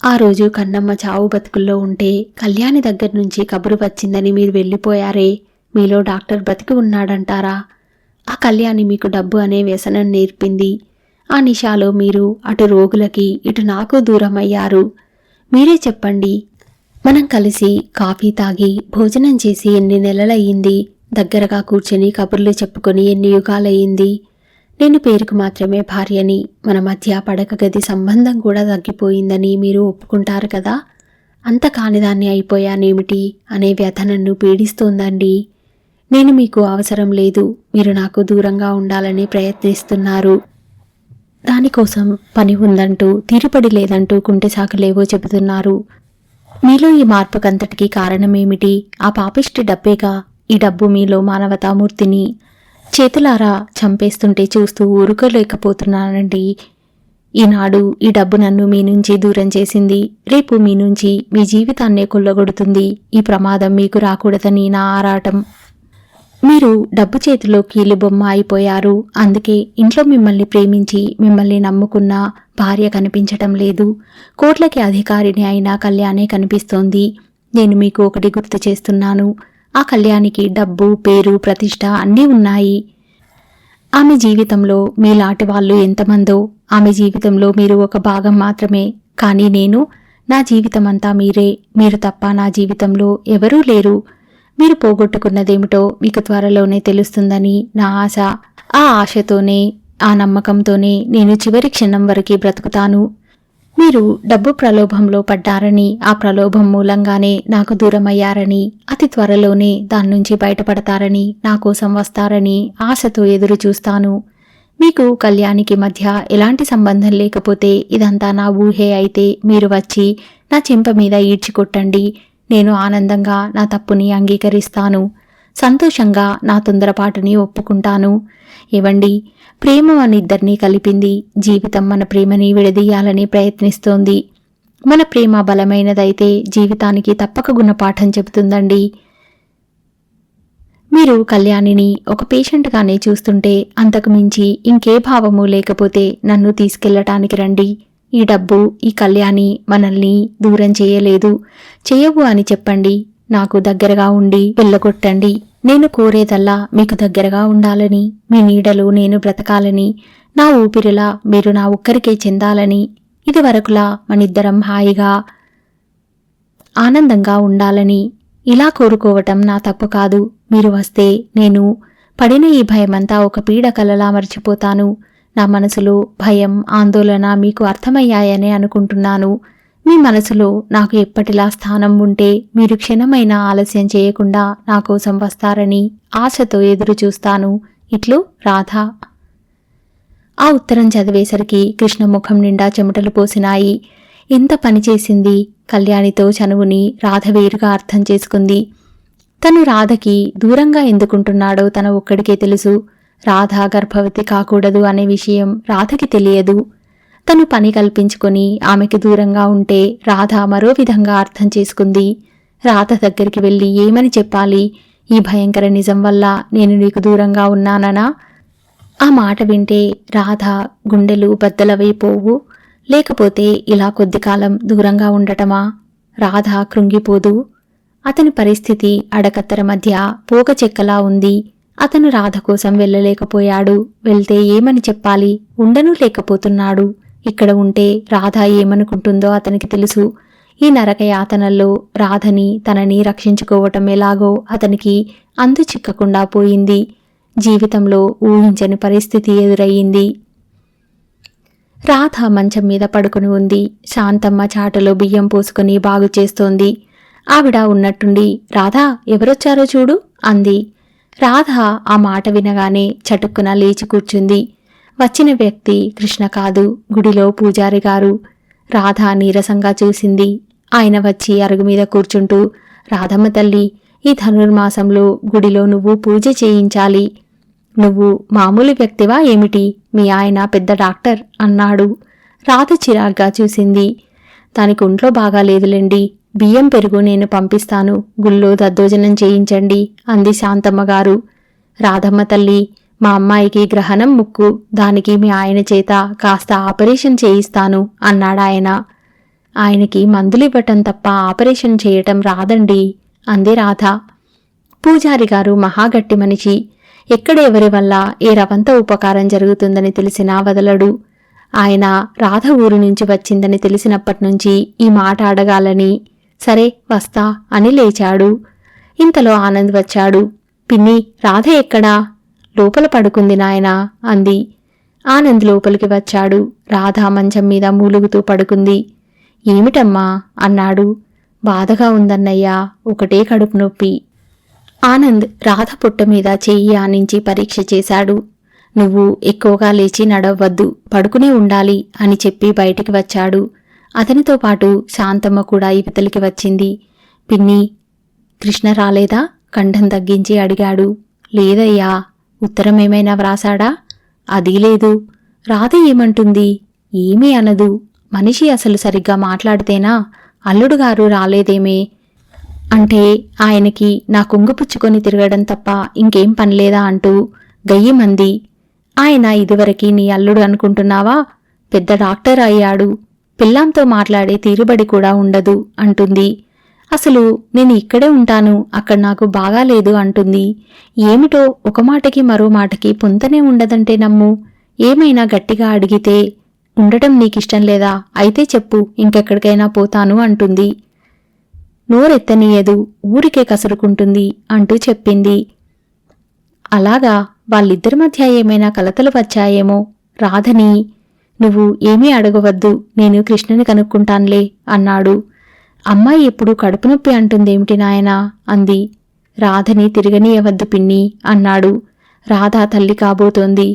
A: ఆ రోజు కన్నమ్మ చావు బతుకుల్లో ఉంటే కళ్యాణి దగ్గర నుంచి కబురు వచ్చిందని మీరు వెళ్ళిపోయారే, మీలో డాక్టర్ బతికి ఉన్నాడంటారా? ఆ కళ్యాణి మీకు డబ్బు అనే వ్యసనం నేర్పింది. ఆ నిషాలో మీరు అటు రోగులకి ఇటు నాకు దూరం అయ్యారు. మీరే చెప్పండి. మనం కలిసి కాఫీ తాగి భోజనం చేసి ఎన్ని నెలలయ్యింది? దగ్గరగా కూర్చొని కబుర్లు చెప్పుకొని ఎన్ని యుగాలయ్యింది? నేను పేరుకు మాత్రమే భార్యని. మన మధ్య పడక గది సంబంధం కూడా తగ్గిపోయిందని మీరు ఒప్పుకుంటారు కదా. అంత కానిదాన్ని అయిపోయానేమిటి అనే వ్యథ నన్ను పీడిస్తోందండి. నేను మీకు అవసరం లేదు. మీరు నాకు దూరంగా ఉండాలని ప్రయత్నిస్తున్నారు. దానికోసం పని ఉందంటూ, తీరుపడి లేదంటూ కుంటె సాకులేవో చెబుతున్నారు. మీలో ఈ మార్పుకంతటికీ కారణమేమిటి? ఆ పాపిష్టి డబ్బేగా. ఈ డబ్బు మీలో మానవతామూర్తిని చేతులారా చంపేస్తుంటే చూస్తూ ఊరుకోలేకపోతున్నానండి. ఈనాడు ఈ డబ్బు నన్ను మీ నుంచి దూరం చేసింది. రేపు మీ నుంచి మీ జీవితాన్నే కొల్లగొడుతుంది. ఈ ప్రమాదం మీకు రాకూడదని నా ఆరాటం. మీరు డబ్బు చేతిలో కీలుబొమ్మ అయిపోయారు. అందుకే ఇంట్లో మిమ్మల్ని ప్రేమించి మిమ్మల్ని నమ్ముకున్న భార్య కనిపించటం లేదు. కోట్లకి అధికారిని అయినా కళ్యాణే కనిపిస్తోంది. నేను మీకు ఒకటి గుర్తు చేస్తున్నాను. ఆ కళ్యాణికి డబ్బు, పేరు, ప్రతిష్ట అన్నీ ఉన్నాయి. ఆమె జీవితంలో మీలాంటి వాళ్ళు ఎంతమందో. ఆమె జీవితంలో మీరు ఒక భాగం మాత్రమే. కానీ నేను, నా జీవితం అంతా మీరే. మీరు తప్ప నా జీవితంలో ఎవరూ లేరు. మీరు పోగొట్టుకున్నదేమిటో మీకు త్వరలోనే తెలుస్తుందని నా ఆశ. ఆ ఆశతోనే, ఆ నమ్మకంతోనే నేను చివరి క్షణం వరకు బ్రతుకుతాను. మీరు డబ్బు ప్రలోభంలో పడ్డారని, ఆ ప్రలోభం మూలంగానే నాకు దూరమయ్యారని, అతి త్వరలోనే దాని నుంచి బయటపడతారని, నా కోసం వస్తారని ఆశతో ఎదురు చూస్తాను. మీకు కళ్యాణికి మధ్య ఎలాంటి సంబంధం లేకపోతే ఇదంతా నా ఊహే అయితే మీరు వచ్చి నా చెంప మీద ఈడ్చికొట్టండి. నేను ఆనందంగా నా తప్పుని అంగీకరిస్తాను. సంతోషంగా నా తొందరపాటుని ఒప్పుకుంటాను. ఏవండి, ప్రేమ మన ఇద్దరినీ కలిపింది. జీవితం మన ప్రేమని విడదీయాలని ప్రయత్నిస్తోంది. మన ప్రేమ బలమైనదైతే జీవితానికి తప్పక గుణపాఠం చెబుతుందండి. మీరు కళ్యాణిని ఒక పేషెంట్గానే చూస్తుంటే అంతకు మించి ఇంకే భావము లేకపోతే నన్ను తీసుకెళ్లటానికి రండి. ఈ డబ్బు, ఈ కళ్యాణి మనల్ని దూరం చేయలేదు. చేయవు అని చెప్పండి. నాకు దగ్గరగా ఉండి వెళ్ళగొట్టండి. నేను కోరేదల్లా మీకు దగ్గరగా ఉండాలని, మీ నీడలో నేను బ్రతకాలని, నా ఊపిరిలా మీరు నా ఒక్కరికే చెందాలని, ఇది వరకులా మనిద్దరం హాయిగా ఆనందంగా ఉండాలని ఇలా కోరుకోవటం నా తప్పు కాదు. మీరు వస్తే నేను పడిన ఈ భయమంతా ఒక పీడ కలలా మర్చిపోతాను. నా మనసులో భయం, ఆందోళన మీకు అర్థమయ్యాయనే అనుకుంటున్నాను. మీ మనసులో నాకు ఎప్పటిలా స్థానం ఉంటే మీరు క్షణమైనా ఆలస్యం చేయకుండా నా కోసం వస్తారని ఆశతో ఎదురు చూస్తాను. ఇట్లు రాధ. ఆ ఉత్తరం చదివేసరికి కృష్ణ ముఖం నిండా చెమటలు పోసినాయి. ఎంత పనిచేసింది. కళ్యాణితో చనువుని రాధ వేరుగా అర్థం చేసుకుంది. తను రాధకి దూరంగా ఎందుకుంటున్నాడో తన ఒక్కడికే తెలుసు. రాధ గర్భవతి కాకూడదు అనే విషయం రాధకి తెలియదు. తను పని కల్పించుకొని ఆమెకి దూరంగా ఉంటే రాధ మరో విధంగా అర్థం చేసుకుంది. రాధ దగ్గరికి వెళ్ళి ఏమని చెప్పాలి? ఈ భయంకర నిజం వల్ల నేను నీకు దూరంగా ఉన్నాననా? ఆ మాట వింటే రాధ గుండెలు బద్దలవైపోవు. లేకపోతే ఇలా కొద్ది కాలం దూరంగా ఉండటమా? రాధ కృంగిపోదు. అతని పరిస్థితి అడకత్తర మధ్య పోక చెక్కలా ఉంది. అతను రాధ కోసం వెళ్ళలేకపోయాడు. వెళ్తే ఏమని చెప్పాలి? ఉండను లేకపోతున్నాడు. ఇక్కడ ఉంటే రాధ ఏమనుకుంటుందో అతనికి తెలుసు. ఈ నరకయాతనల్లో రాధని తనని రక్షించుకోవటం ఎలాగో అతనికి అంతు చిక్కకుండా పోయింది. జీవితంలో ఊహించని పరిస్థితి ఎదురయ్యింది. రాధ మంచం మీద పడుకుని ఉంది. శాంతమ్మ చాటలో బియ్యం పోసుకుని బాగు చేస్తోంది. ఆవిడ ఉన్నట్టుండి రాధా, ఎవరొచ్చారో చూడు అంది. రాధ ఆ మాట వినగానే చటుక్కున లేచి కూర్చుంది. వచ్చిన వ్యక్తి కృష్ణ కాదు, గుడిలో పూజారి గారు. రాధ నీరసంగా చూసింది. ఆయన వచ్చి అరుగు మీద కూర్చుంటూ, రాధమ్మ తల్లి, ఈ ధనుర్మాసంలో గుడిలో నువ్వు పూజ చేయించాలి. నువ్వు మామూలు వ్యక్తివా ఏమిటి? మీ ఆయన పెద్ద డాక్టర్ అన్నాడు. రాధ చిరాగ్గా చూసింది. దానికి ఒంట్లో బాగాలేదులేండి. బియ్యం పెరుగు నేను పంపిస్తాను. గుళ్ళో దద్దోజనం చేయించండి అంది శాంతమ్మగారు. రాధమ్మ తల్లి, మా అమ్మాయికి గ్రహణం ముక్కు. దానికి మీ ఆయన చేత కాస్త ఆపరేషన్ చేయిస్తాను అన్నాడాయన. ఆయనకి మందులివ్వటం తప్ప ఆపరేషన్ చేయటం రాదండి అంది రాధ. పూజారి గారు మహాగట్టి మనిషి. ఎక్కడ ఎవరి వల్ల ఏ రవంత ఉపకారం జరుగుతుందని తెలిసినా వదలడు. ఆయన రాధ ఊరు నుంచి వచ్చిందని తెలిసినప్పటినుంచి ఈ మాట అడగాలని. సరే వస్తా అని లేచాడు. ఇంతలో ఆనంద్ వచ్చాడు. పిన్ని, రాధ ఎక్కడా? లోపల పడుకుంది నాయనా అంది. ఆనంద్ లోపలికి వచ్చాడు. రాధ మంచం మీద మూలుగుతూ పడుకుంది. ఏమిటమ్మా అన్నాడు. బాధగా ఉందన్నయ్యా, ఒకటే కడుపు నొప్పి. ఆనంద్ రాధ పుట్ట మీద చెయ్యి ఆనించి పరీక్ష చేశాడు. నువ్వు ఎక్కువగా లేచి నడవద్దు, పడుకునే ఉండాలి అని చెప్పి బయటికి వచ్చాడు. అతనితో పాటు శాంతమ్మ కూడా ఇవతలికి వచ్చింది. పిన్ని, కృష్ణ రాలేదా? కంఠం తగ్గించి అడిగాడు. లేదయ్యా. ఉత్తరం ఏమైనా వ్రాసాడా? అదీ లేదు. రాధ ఏమంటుంది? ఏమీ అనదు. మనిషి అసలు సరిగ్గా మాట్లాడితేనా? అల్లుడుగారు రాలేదేమే అంటే ఆయనకి నా కొంగుపుచ్చుకొని తిరగడం తప్ప ఇంకేం పనిలేదా అంటూ గయ్యమంది. ఆయన ఇదివరకి నీ అల్లుడు అనుకుంటున్నావా? పెద్ద డాక్టర్ అయ్యాడు. పిల్లాంతో మాట్లాడే తీరుబడి కూడా ఉండదు అంటుంది. అసలు నేను ఇక్కడే ఉంటాను, అక్కడ నాకు బాగాలేదు అంటుంది. ఏమిటో ఒక మాటకి మరో మాటకి పొంతనే ఉండదంటే నమ్ము. ఏమైనా గట్టిగా అడిగితే ఉండటం నీకిష్టం లేదా? అయితే చెప్పు, ఇంకెక్కడికైనా పోతాను అంటుంది. నోరెత్తనీయదు, ఊరికే కసురుకుంటుంది అంటూ చెప్పింది. అలాగా, వాళ్ళిద్దరి మధ్య ఏమైనా కలతలు వచ్చాయేమో. రాధని నువ్వు ఏమీ అడగవద్దు, నేను కృష్ణని కనుక్కుంటాన్లే అన్నాడు. అమ్మాయి ఎప్పుడు కడుపు నొప్పి అంటుందేమిటి నాయనా అంది. రాధని తిరగనీయవద్దు పిన్ని అన్నాడు. రాధ తల్లి కాబోతోంది.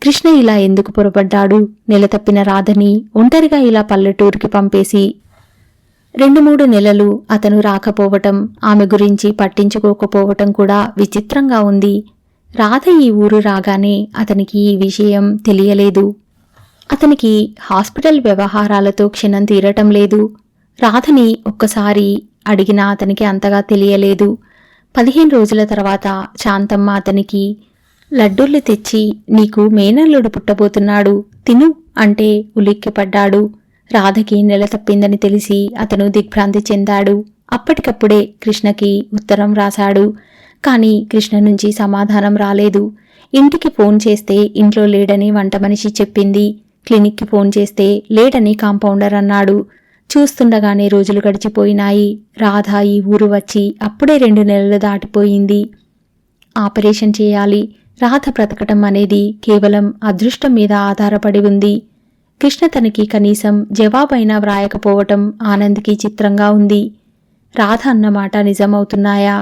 A: కృష్ణ ఇలా ఎందుకు పొరపడ్డాడు? నెలతప్పిన రాధని ఒంటరిగా ఇలా పల్లెటూరికి పంపేసి 2-3 నెలలు అతను రాకపోవటం, ఆమె గురించి పట్టించుకోకపోవటం కూడా విచిత్రంగా ఉంది. రాధ ఈ ఊరు రాగానే అతనికి ఈ విషయం తెలియలేదు. అతనికి హాస్పిటల్ వ్యవహారాలతో క్షణం తీరటం లేదు. రాధని ఒక్కసారి అడిగినా అతనికి అంతగా తెలియలేదు. 15 రోజుల తర్వాత శాంతమ్మ అతనికి లడ్డూలు తెచ్చి, నీకు మేనల్లుడు పుట్టబోతున్నాడు, తిను అంటే ఉలిక్కిపడ్డాడు. రాధకి నెల తప్పిందని తెలిసి అతను దిగ్భ్రాంతి చెందాడు. అప్పటికప్పుడే కృష్ణకి ఉత్తరం రాశాడు. కానీ కృష్ణ నుంచి సమాధానం రాలేదు. ఇంటికి ఫోన్ చేస్తే ఇంట్లో లేడని వంట మనిషి చెప్పింది. క్లినిక్కి ఫోన్ చేస్తే లేడని కాంపౌండర్ అన్నాడు. చూస్తుండగానే రోజులు గడిచిపోయినాయి. రాధ ఈ ఊరు వచ్చి అప్పుడే 2 నెలలు దాటిపోయింది. ఆపరేషన్ చేయాలి. రాధ బ్రతకటం అనేది కేవలం అదృష్టం మీద ఆధారపడి ఉంది. కృష్ణ తనకి కనీసం జవాబైనా వ్రాయకపోవటం ఆనంద్కి చిత్రంగా ఉంది. రాధ అన్నమాట నిజమవుతున్నాయా?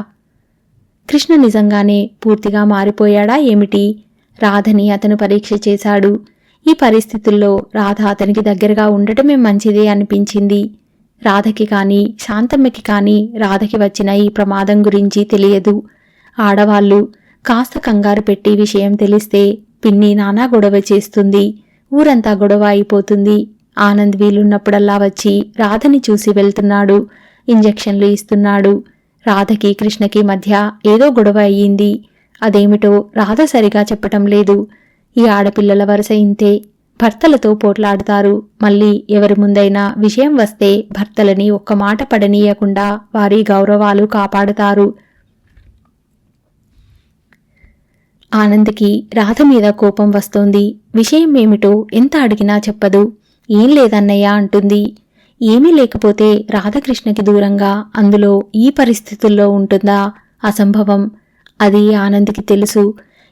A: కృష్ణ నిజంగానే పూర్తిగా మారిపోయాడా ఏమిటి? రాధని అతను పరీక్ష చేశాడు. ఈ పరిస్థితుల్లో రాధ అతనికి దగ్గరగా ఉండటమే మంచిదే అనిపించింది. రాధకి కానీ శాంతమ్మకి కానీ రాధకి వచ్చిన ఈ ప్రమాదం గురించి తెలియదు. ఆడవాళ్లు కాస్త కంగారు పెట్టి విషయం తెలిస్తే పిన్ని నానా గొడవ చేస్తుంది. ఊరంతా గొడవ అయిపోతుంది. ఆనంద్ వీలున్నప్పుడల్లా వచ్చి రాధని చూసి వెళ్తున్నాడు. ఇంజెక్షన్లు ఇస్తున్నాడు. రాధకి కృష్ణకి మధ్య ఏదో గొడవ అయ్యింది. అదేమిటో రాధ సరిగా చెప్పటం లేదు. ఈ ఆడపిల్లల వరుస ఇంతే. భర్తలతో పోట్లాడుతారు. మళ్ళీ ఎవరి ముందైనా విషయం వస్తే భర్తలని ఒక్క మాట పడనీయకుండా వారి గౌరవాలు కాపాడుతారు. ఆనంద్కి రాధ మీద కోపం వస్తోంది. విషయం ఏమిటో ఎంత అడిగినా చెప్పదు. ఏం లేదన్నయ్య అంటుంది. ఏమీ లేకపోతే రాధకృష్ణకి దూరంగా అందులో ఈ పరిస్థితుల్లో ఉంటుందా? అసంభవం. అది ఆనంద్కి తెలుసు.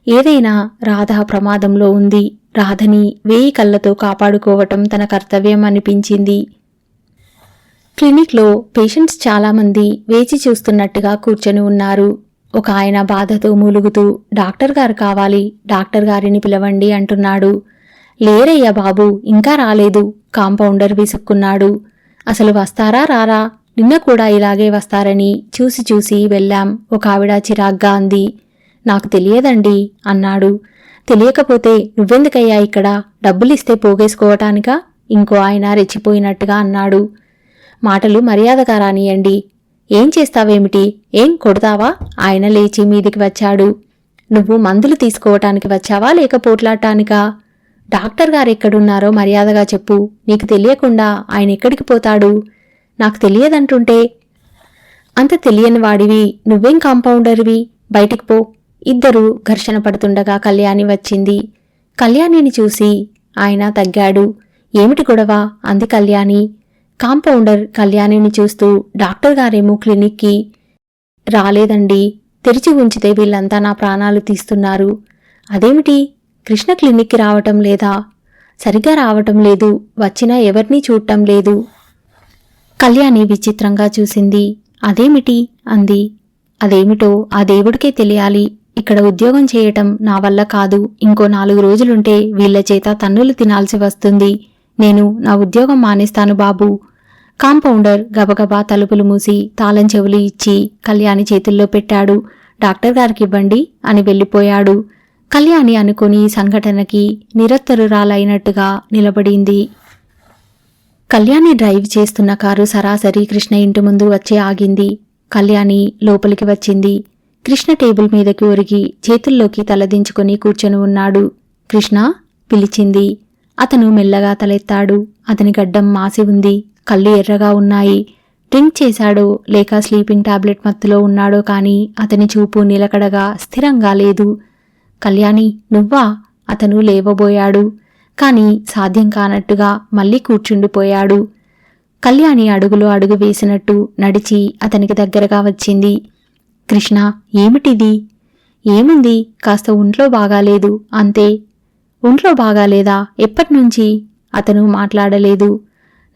A: ఏదైనా రాధ ప్రమాదంలో ఉంది. రాధని 1000 కళ్ళతో కాపాడుకోవటం తన కర్తవ్యం అనిపించింది. క్లినిక్లో పేషెంట్స్ చాలామంది వేచి చూస్తున్నట్టుగా కూర్చొని ఉన్నారు. ఒక ఆయన బాధతో మూలుగుతూ డాక్టర్ గారు కావాలి, డాక్టర్ గారిని పిలవండి అంటున్నాడు. లేరయ్యా బాబు, ఇంకా రాలేదు, కాంపౌండర్ విసుక్కున్నాడు. అసలు వస్తారా రారా? నిన్న కూడా ఇలాగే వస్తారని చూసి వెళ్ళాం, ఒక ఆవిడ చిరాగ్గా అంది. నాకు తెలియదండి అన్నాడు. తెలియకపోతే నువ్వెందుకయ్యా ఇక్కడ? డబ్బులిస్తే పోగేసుకోవటానికా? ఇంకో ఆయన రెచ్చిపోయినట్టుగా అన్నాడు. మాటలు మర్యాదగా రానియండి. ఏం చేస్తావేమిటి? ఏం కొడతావా? ఆయన లేచి మీదికి వచ్చాడు. నువ్వు మందులు తీసుకోవటానికి వచ్చావా లేక పోట్లాడటానికా? డాక్టర్ గారు ఎక్కడున్నారో మర్యాదగా చెప్పు. నీకు తెలియకుండా ఆయన ఎక్కడికి పోతాడు? నాకు తెలియదంటుంటే. అంత తెలియని వాడివి నువ్వేం కాంపౌండర్వి? బయటికి పో. ఇద్దరూ ఘర్షణ పడుతుండగా కళ్యాణి వచ్చింది. కళ్యాణిని చూసి ఆయన తగ్గాడు. ఏమిటి గొడవ? అంది కళ్యాణి. కాంపౌండర్ కళ్యాణిని చూస్తూ డాక్టర్ గారేమో క్లినిక్కి రాలేదండి. తెరిచి ఉంచితే వీళ్ళంతా నా ప్రాణాలు తీస్తున్నారు. అదేమిటి? కృష్ణ క్లినిక్కి రావటం లేదా? సరిగా రావటం లేదు. వచ్చినా ఎవరినీ చూడటం లేదు. కళ్యాణి విచిత్రంగా చూసింది. అదేమిటి? అంది. అదేమిటో ఆ దేవుడికే తెలియాలి. ఇక్కడ ఉద్యోగం చేయటం నా వల్ల కాదు. ఇంకో 4 రోజులుంటే వీళ్ల చేత తన్నులు తినాల్సి వస్తుంది. నేను నా ఉద్యోగం మానేస్తాను బాబూ. కాంపౌండర్ గబగబా తలుపులు మూసి తాళం చెవులు ఇచ్చి కళ్యాణి చేతుల్లో పెట్టాడు. డాక్టర్ గారికివ్వండి అని వెళ్ళిపోయాడు. కళ్యాణి అనుకుని సంఘటనకి నిరత్తరురాలైనట్టుగా నిలబడింది. కళ్యాణి డ్రైవ్ చేస్తున్న కారు సరాసరి కృష్ణ ఇంటి ముందు వచ్చి ఆగింది. కళ్యాణి లోపలికి వచ్చింది. కృష్ణ టేబుల్ మీదకి ఒరిగి చేతుల్లోకి తలదించుకొని కూర్చొని ఉన్నాడు. కృష్ణ పిలిచింది. అతను మెల్లగా తలెత్తాడు. అతని గడ్డం మాసి ఉంది. కళ్ళు ఎర్రగా ఉన్నాయి. డ్రింక్ చేశాడో లేక స్లీపింగ్ టాబ్లెట్ మత్తులో ఉన్నాడో కానీ అతని చూపు నిలకడగా స్థిరంగా లేదు. కళ్యాణి, నువ్వా? అతను లేవబోయాడు. కాని సాధ్యం కానట్టుగా మళ్ళీ కూర్చుండిపోయాడు. కళ్యాణి అడుగులో అడుగు వేసినట్టు నడిచి అతనికి దగ్గరగా వచ్చింది. కృష్ణ, ఏమిటిది? ఏముంది? కాస్త ఒంట్లో బాగాలేదు అంతే. ఒంట్లో బాగాలేదా? ఎప్పటినుంచి? అతను మాట్లాడలేదు.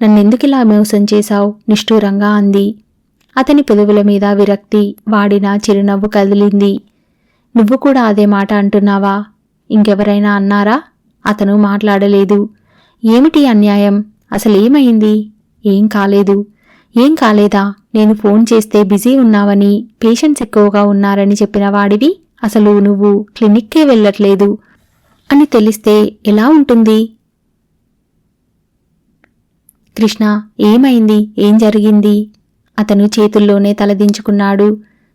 A: నన్నెందుకిలా మోసం చేశావు? నిష్ఠూరంగా అంది. అతని పెదవుల మీద విరక్తి వాడిన చిరునవ్వు కదిలింది. నువ్వు కూడా అదే మాట అంటున్నావా? ఇంకెవరైనా అన్నారా? అతను మాట్లాడలేదు. ఏమిటి అన్యాయం? అసలేమైంది? ఏం కాలేదు. ఏం కాలేదా? నేను ఫోన్ చేస్తే బిజీ ఉన్నావని, పేషెంట్స్ ఎక్కువగా ఉన్నారని చెప్పిన వాడివి అసలు నువ్వు క్లినిక్కే వెళ్ళట్లేదు అని తెలిస్తే ఎలా ఉంటుంది? కృష్ణ, ఏమైంది? ఏం జరిగింది? అతను చేతుల్లోనే తలదించుకున్నాడు.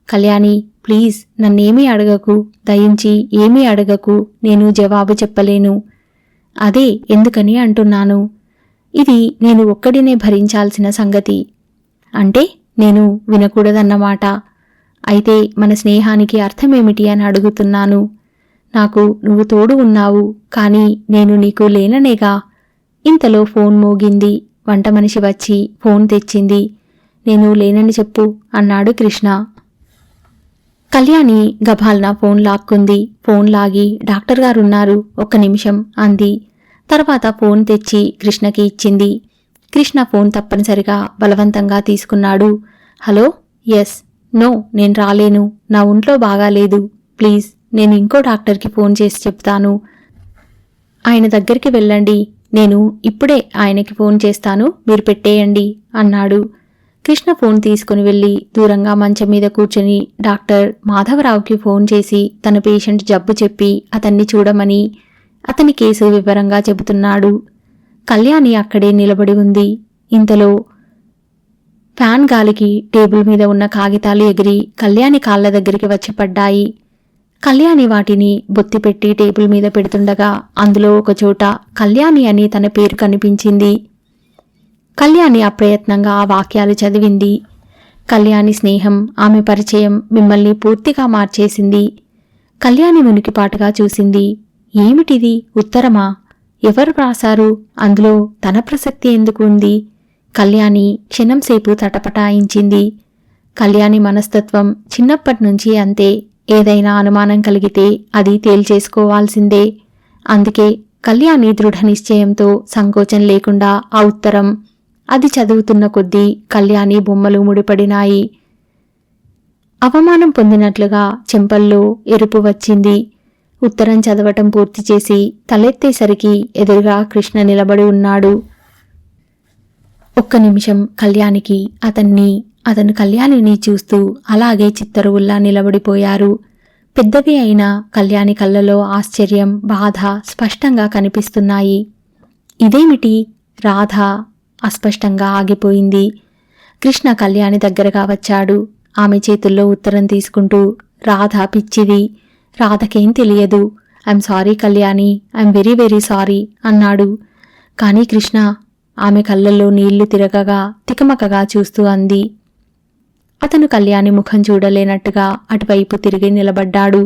A: కళ్యాణి, ప్లీజ్ నన్నేమీ అడగకు, దయించి ఏమీ అడగకు, నేను జవాబు చెప్పలేను. అదే ఎందుకని అంటున్నాను. ఇది నేను ఒక్కడినే భరించాల్సిన సంగతి. అంటే నేను వినకూడదన్నమాట. అయితే మన స్నేహానికి అర్థమేమిటి అని అడుగుతున్నాను. నాకు నువ్వు తోడు ఉన్నావు, కానీ నేను నీకు లేననేగా. ఇంతలో ఫోన్ మోగింది. వంట మనిషి వచ్చి ఫోన్ తెచ్చింది. నేను లేనని చెప్పు అన్నాడు కృష్ణ. కళ్యాణి గభాల్న ఫోన్ లాక్కుంది. ఫోన్ లాగి డాక్టర్ గారున్నారు, ఒక్క నిమిషం అంది. తర్వాత ఫోన్ తెచ్చి కృష్ణకి ఇచ్చింది. కృష్ణ ఫోన్ తప్పనిసరిగా బలవంతంగా తీసుకున్నాడు. హలో, ఎస్, నో, నేను రాలేను, నా ఒంట్లో బాగాలేదు, ప్లీజ్ నేను ఇంకో డాక్టర్కి ఫోన్ చేసి చెప్తాను, ఆయన దగ్గరికి వెళ్ళండి, నేను ఇప్పుడే ఆయనకి ఫోన్ చేస్తాను, మీరు పెట్టేయండి అన్నాడు. కృష్ణ ఫోన్ తీసుకుని వెళ్ళి దూరంగా మంచం మీద కూర్చొని డాక్టర్ మాధవరావుకి ఫోన్ చేసి తన పేషెంట్ జబ్బు చెప్పి అతన్ని చూడమని, అతని కేసు వివరంగా చెబుతున్నాడు. కళ్యాణి అక్కడే నిలబడి ఉంది. ఇంతలో ఫ్యాన్ గాలికి టేబుల్ మీద ఉన్న కాగితాలు ఎగిరి కళ్యాణి కాళ్ల దగ్గరికి వచ్చి పడ్డాయి. కళ్యాణి వాటిని బొత్తిపెట్టి టేబుల్ మీద పెడుతుండగా అందులో ఒకచోట కళ్యాణి అని తన పేరు కనిపించింది. కళ్యాణి అప్రయత్నంగా ఆ వాక్యాలు చదివింది. కళ్యాణి స్నేహం, ఆమె పరిచయం మిమ్మల్ని పూర్తిగా మార్చేసింది. కళ్యాణి మునికిపాటుగా చూసింది. ఏమిటిది? ఉత్తరమా? ఎవరు రాశారు? అందులో తన ప్రసక్తి ఎందుకు ఉంది? కళ్యాణి క్షణంసేపు తటపటాయించింది. కళ్యాణి మనస్తత్వం చిన్నప్పటినుంచి అంతే. ఏదైనా అనుమానం కలిగితే అది తేల్చేసుకోవాల్సిందే. అందుకే కళ్యాణి దృఢ నిశ్చయంతో సంకోచం లేకుండా ఆ ఉత్తరం, అది చదువుతున్న కొద్దీ కళ్యాణి బొమ్మలు ముడిపడినాయి. అవమానం పొందినట్లుగా చెంపల్లో ఎరుపు వచ్చింది. ఉత్తరం చదవటం పూర్తి చేసి తలెత్తేసరికి ఎదురుగా కృష్ణ నిలబడి ఉన్నాడు. ఒక్క నిమిషం కళ్యాణికి అతను కళ్యాణిని చూస్తూ అలాగే చిత్తరువుల్లా నిలబడిపోయారు. పెద్దవి అయిన కళ్యాణి కళ్ళలో ఆశ్చర్యం, బాధ స్పష్టంగా కనిపిస్తున్నాయి. ఇదేమిటి? రాధ అస్పష్టంగా ఆగిపోయింది. కృష్ణ కళ్యాణి దగ్గరగా వచ్చాడు. ఆమె చేతుల్లో ఉత్తరం తీసుకుంటూ, రాధ పిచ్చిది, రాధకేం తెలియదు, I'm sorry Kalyani, I'm very very sorry అన్నాడు. కానీ కృష్ణ ఆమె కళ్ళల్లో నీళ్లు తిరగగా తికమకగా చూస్తూ అంది. అతను కళ్యాణి ముఖం చూడలేనట్టుగా అటువైపు తిరిగి నిలబడ్డాడు.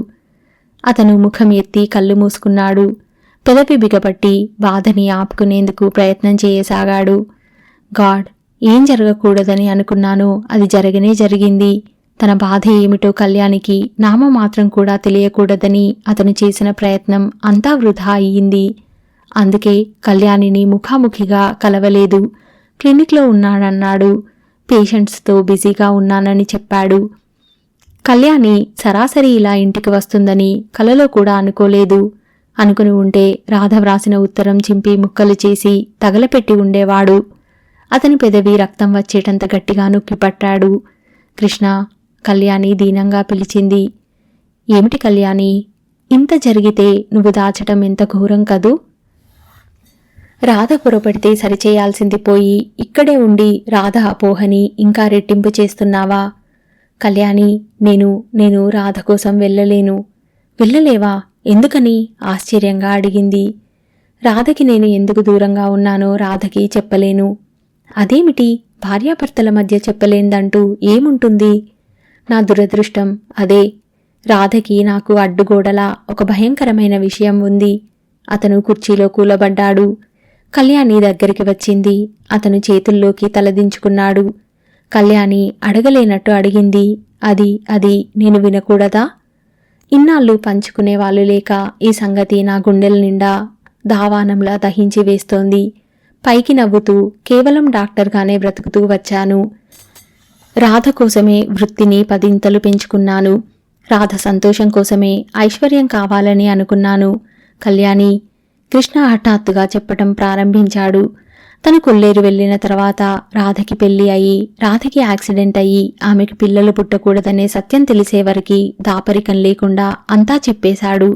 A: అతను ముఖం ఎత్తి కళ్ళు మూసుకున్నాడు. పెదవి బిగపట్టి బాధని ఆపుకునేందుకు ప్రయత్నం చేయసాగాడు. గాడ్, ఏం జరగకూడదని అనుకున్నానో అది జరగనే జరిగింది. తన బాధ ఏమిటో కళ్యాణికి నామమాత్రం కూడా తెలియకూడదని అతను చేసిన ప్రయత్నం అంతా వృధా అయ్యింది. అందుకే కళ్యాణిని ముఖాముఖిగా కలవలేదు. క్లినిక్లో ఉన్నాడన్నాడు. పేషెంట్స్తో బిజీగా ఉన్నానని చెప్పాడు. కళ్యాణి సరాసరి ఇలా ఇంటికి వస్తుందని కలలో కూడా అనుకోలేదు. అనుకుని ఉంటే రాధ వ్రాసిన ఉత్తరం చింపి ముక్కలు చేసి తగలపెట్టి ఉండేవాడు. అతని పెదవి రక్తం వచ్చేటంత గట్టిగా నొక్కిపట్టాడు. కృష్ణ, కళ్యాణి దీనంగా పిలిచింది. ఏమిటి కళ్యాణి, ఇంత జరిగితే నువ్వు దాచటం ఎంత ఘోరం కదూ? రాధ పొరపడితే సరిచేయాల్సింది పోయి ఇక్కడే ఉండి రాధ అపోహని ఇంకా రెట్టింపు చేస్తున్నావా? కళ్యాణి, నేను రాధ కోసం వెళ్ళలేను. వెళ్ళలేవా? ఎందుకని? ఆశ్చర్యంగా అడిగింది. రాధకి నేను ఎందుకు దూరంగా ఉన్నానో రాధకి చెప్పలేను. అదేమిటి? భార్యాభర్తల మధ్య చెప్పలేందంటూ ఏముంటుంది? నా దురదృష్టం అదే. రాధకి నాకు అడ్డుగోడలా ఒక భయంకరమైన విషయం ఉంది. అతను కుర్చీలో కూలబడ్డాడు. కళ్యాణి దగ్గరికి వచ్చింది. అతను చేతుల్లోకి తలదించుకున్నాడు. కళ్యాణి అడగలేనట్టు అడిగింది. అది నేను వినకూడదా? ఇన్నాళ్ళు పంచుకునేవాళ్ళు లేక ఈ సంగతి నా గుండెల నిండా దావానంలా దహించి వేస్తోంది. పైకి నవ్వుతూ కేవలం డాక్టర్గానే బ్రతుకుతూ వచ్చాను. రాధ కోసమే వృత్తిని 10 పెంచుకున్నాను. రాధ సంతోషం కోసమే ఐశ్వర్యం కావాలని అనుకున్నాను. కళ్యాణి, కృష్ణ హఠాత్తుగా చెప్పటం ప్రారంభించాడు. తను కొల్లేరు వెళ్లిన తర్వాత రాధకి పెళ్లి అయి రాధకి యాక్సిడెంట్ అయ్యి ఆమెకి పిల్లలు పుట్టకూడదనే సత్యం తెలిసేవరికి దాపరికం లేకుండా అంతా చెప్పేశాడు.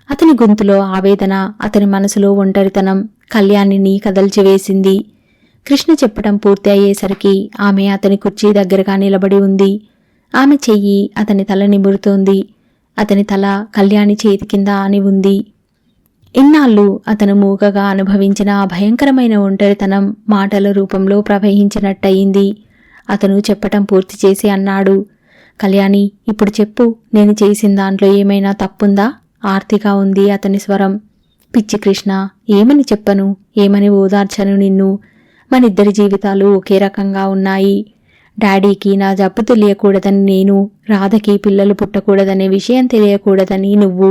A: అతని గొంతులో ఆవేదన, అతని మనసులో ఒంటరితనం కళ్యాణిని కదల్చివేసింది. కృష్ణ చెప్పటం పూర్తి అయ్యేసరికి ఆమె అతని కుర్చీ దగ్గరగా నిలబడి ఉంది. ఆమె చెయ్యి అతని తల నిమురుతోంది. అతని తల కళ్యాణి చేతి కింద ఆని ఉంది. ఇన్నాళ్ళు అతను మూగగా అనుభవించిన ఆ భయంకరమైన ఒంటరితనం మాటల రూపంలో ప్రవహించినట్టయింది. అతను చెప్పటం పూర్తి చేసి అన్నాడు, కళ్యాణి, ఇప్పుడు చెప్పు, నేను చేసిన దాంట్లో ఏమైనా తప్పుందా? ఆర్తిగా ఉంది అతని స్వరం. పిచ్చి కృష్ణ, ఏమని చెప్పను, ఏమని ఓదార్చను నిన్ను? మనిద్దరి జీవితాలు ఒకే రకంగా ఉన్నాయి. డాడీకి నా జబ్బు తెలియకూడదని నేను, రాధకి పిల్లలు పుట్టకూడదనే విషయం తెలియకూడదని నువ్వు,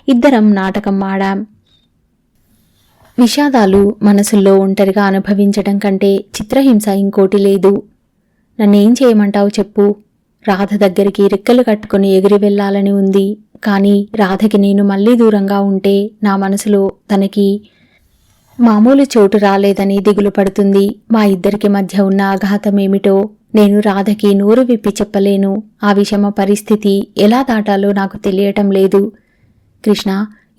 A: ఇద్దరం నాటకం ఆడాం. విషాదాలు మనసుల్లో ఒంటరిగా అనుభవించటం కంటే చిత్రహింస ఇంకోటి లేదు. నన్నేం చేయమంటావు చెప్పు? రాధ దగ్గరికి రెక్కలు కట్టుకుని ఎగిరి వెళ్లాలని ఉంది. కానీ రాధకి నేను మళ్లీ దూరంగా ఉంటే నా మనసులో తనకి మామూలు చోటు రాలేదని దిగులు పడుతుంది. మా ఇద్దరికి మధ్య ఉన్న అఘాతమేమిటో నేను రాధకి నోరు విప్పి చెప్పలేను. ఆ విషమ పరిస్థితి ఎలా దాటాలో నాకు తెలియటం లేదు. కృష్ణ,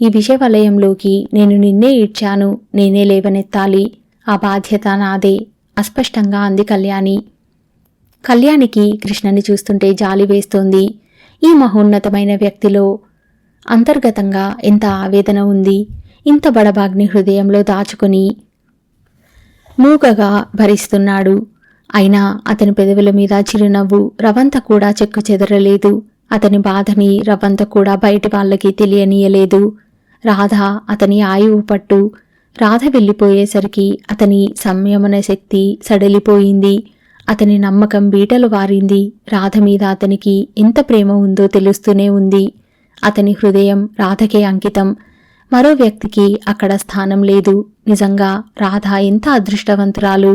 A: ఈ విషవలయంలోకి నేను నిన్నే ఇడ్చాను, నేనే లేవనెత్తాలి. ఆ బాధ్యత నాదే, అస్పష్టంగా అంది కళ్యాణి. కళ్యాణికి కృష్ణని చూస్తుంటే జాలి వేస్తోంది. ఈ మహోన్నతమైన వ్యక్తిలో అంతర్గతంగా ఎంత ఆవేదన ఉంది. ఇంత బడబాగ్ని హృదయంలో దాచుకుని మూగగా భరిస్తున్నాడు. అయినా అతని పెదవుల మీద చిరునవ్వు రవంత కూడా చెక్కు చెదరలేదు. అతని బాధని రవంత కూడా బయటి వాళ్ళకి తెలియనీయలేదు. రాధ అతని ఆయువు పట్టు. రాధ వెళ్ళిపోయేసరికి అతని సంయమన శక్తి సడలిపోయింది. అతని నమ్మకం బీటలు వారింది. రాధ మీద అతనికి ఎంత ప్రేమ ఉందో తెలుస్తూనే ఉంది. అతని హృదయం రాధకే అంకితం. మరో వ్యక్తికి అక్కడ స్థానం లేదు. నిజంగా రాధ ఎంత అదృష్టవంతురాలు.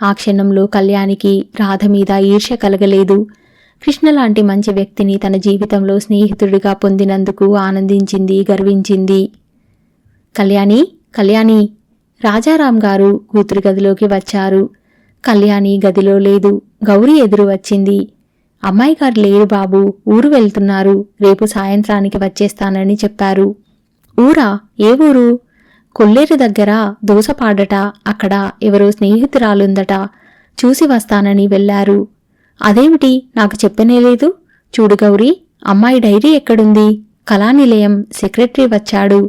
A: ఆ క్షణంలో కళ్యాణికి రాధ మీద ఈర్ష్య కలగలేదు. కృష్ణలాంటి మంచి వ్యక్తిని తన జీవితంలో స్నేహితుడిగా పొందినందుకు ఆనందించింది, గర్వించింది. కళ్యాణి, కళ్యాణి! రాజారాం గారు కూతురి గదిలోకి వచ్చారు. కళ్యాణి గదిలో లేదు. గౌరీ ఎదురు వచ్చింది. అమ్మాయి గారు లేరు బాబు, ఊరు వెళ్తున్నారు. రేపు సాయంత్రానికి వచ్చేస్తానని చెప్పారు. ఊరా? ఏ ఊరు? కొల్లేరు దగ్గర దోసపాడట. అక్కడ ఎవరో స్నేహితురాలుందట. చూసి వస్తానని వెళ్లారు. అదేమిటి, నాకు చెప్పనేలేదు? చూడు గౌరీ, అమ్మాయి డైరీ ఎక్కడుంది? కళానిలయం సెక్రటరీ వచ్చాడు.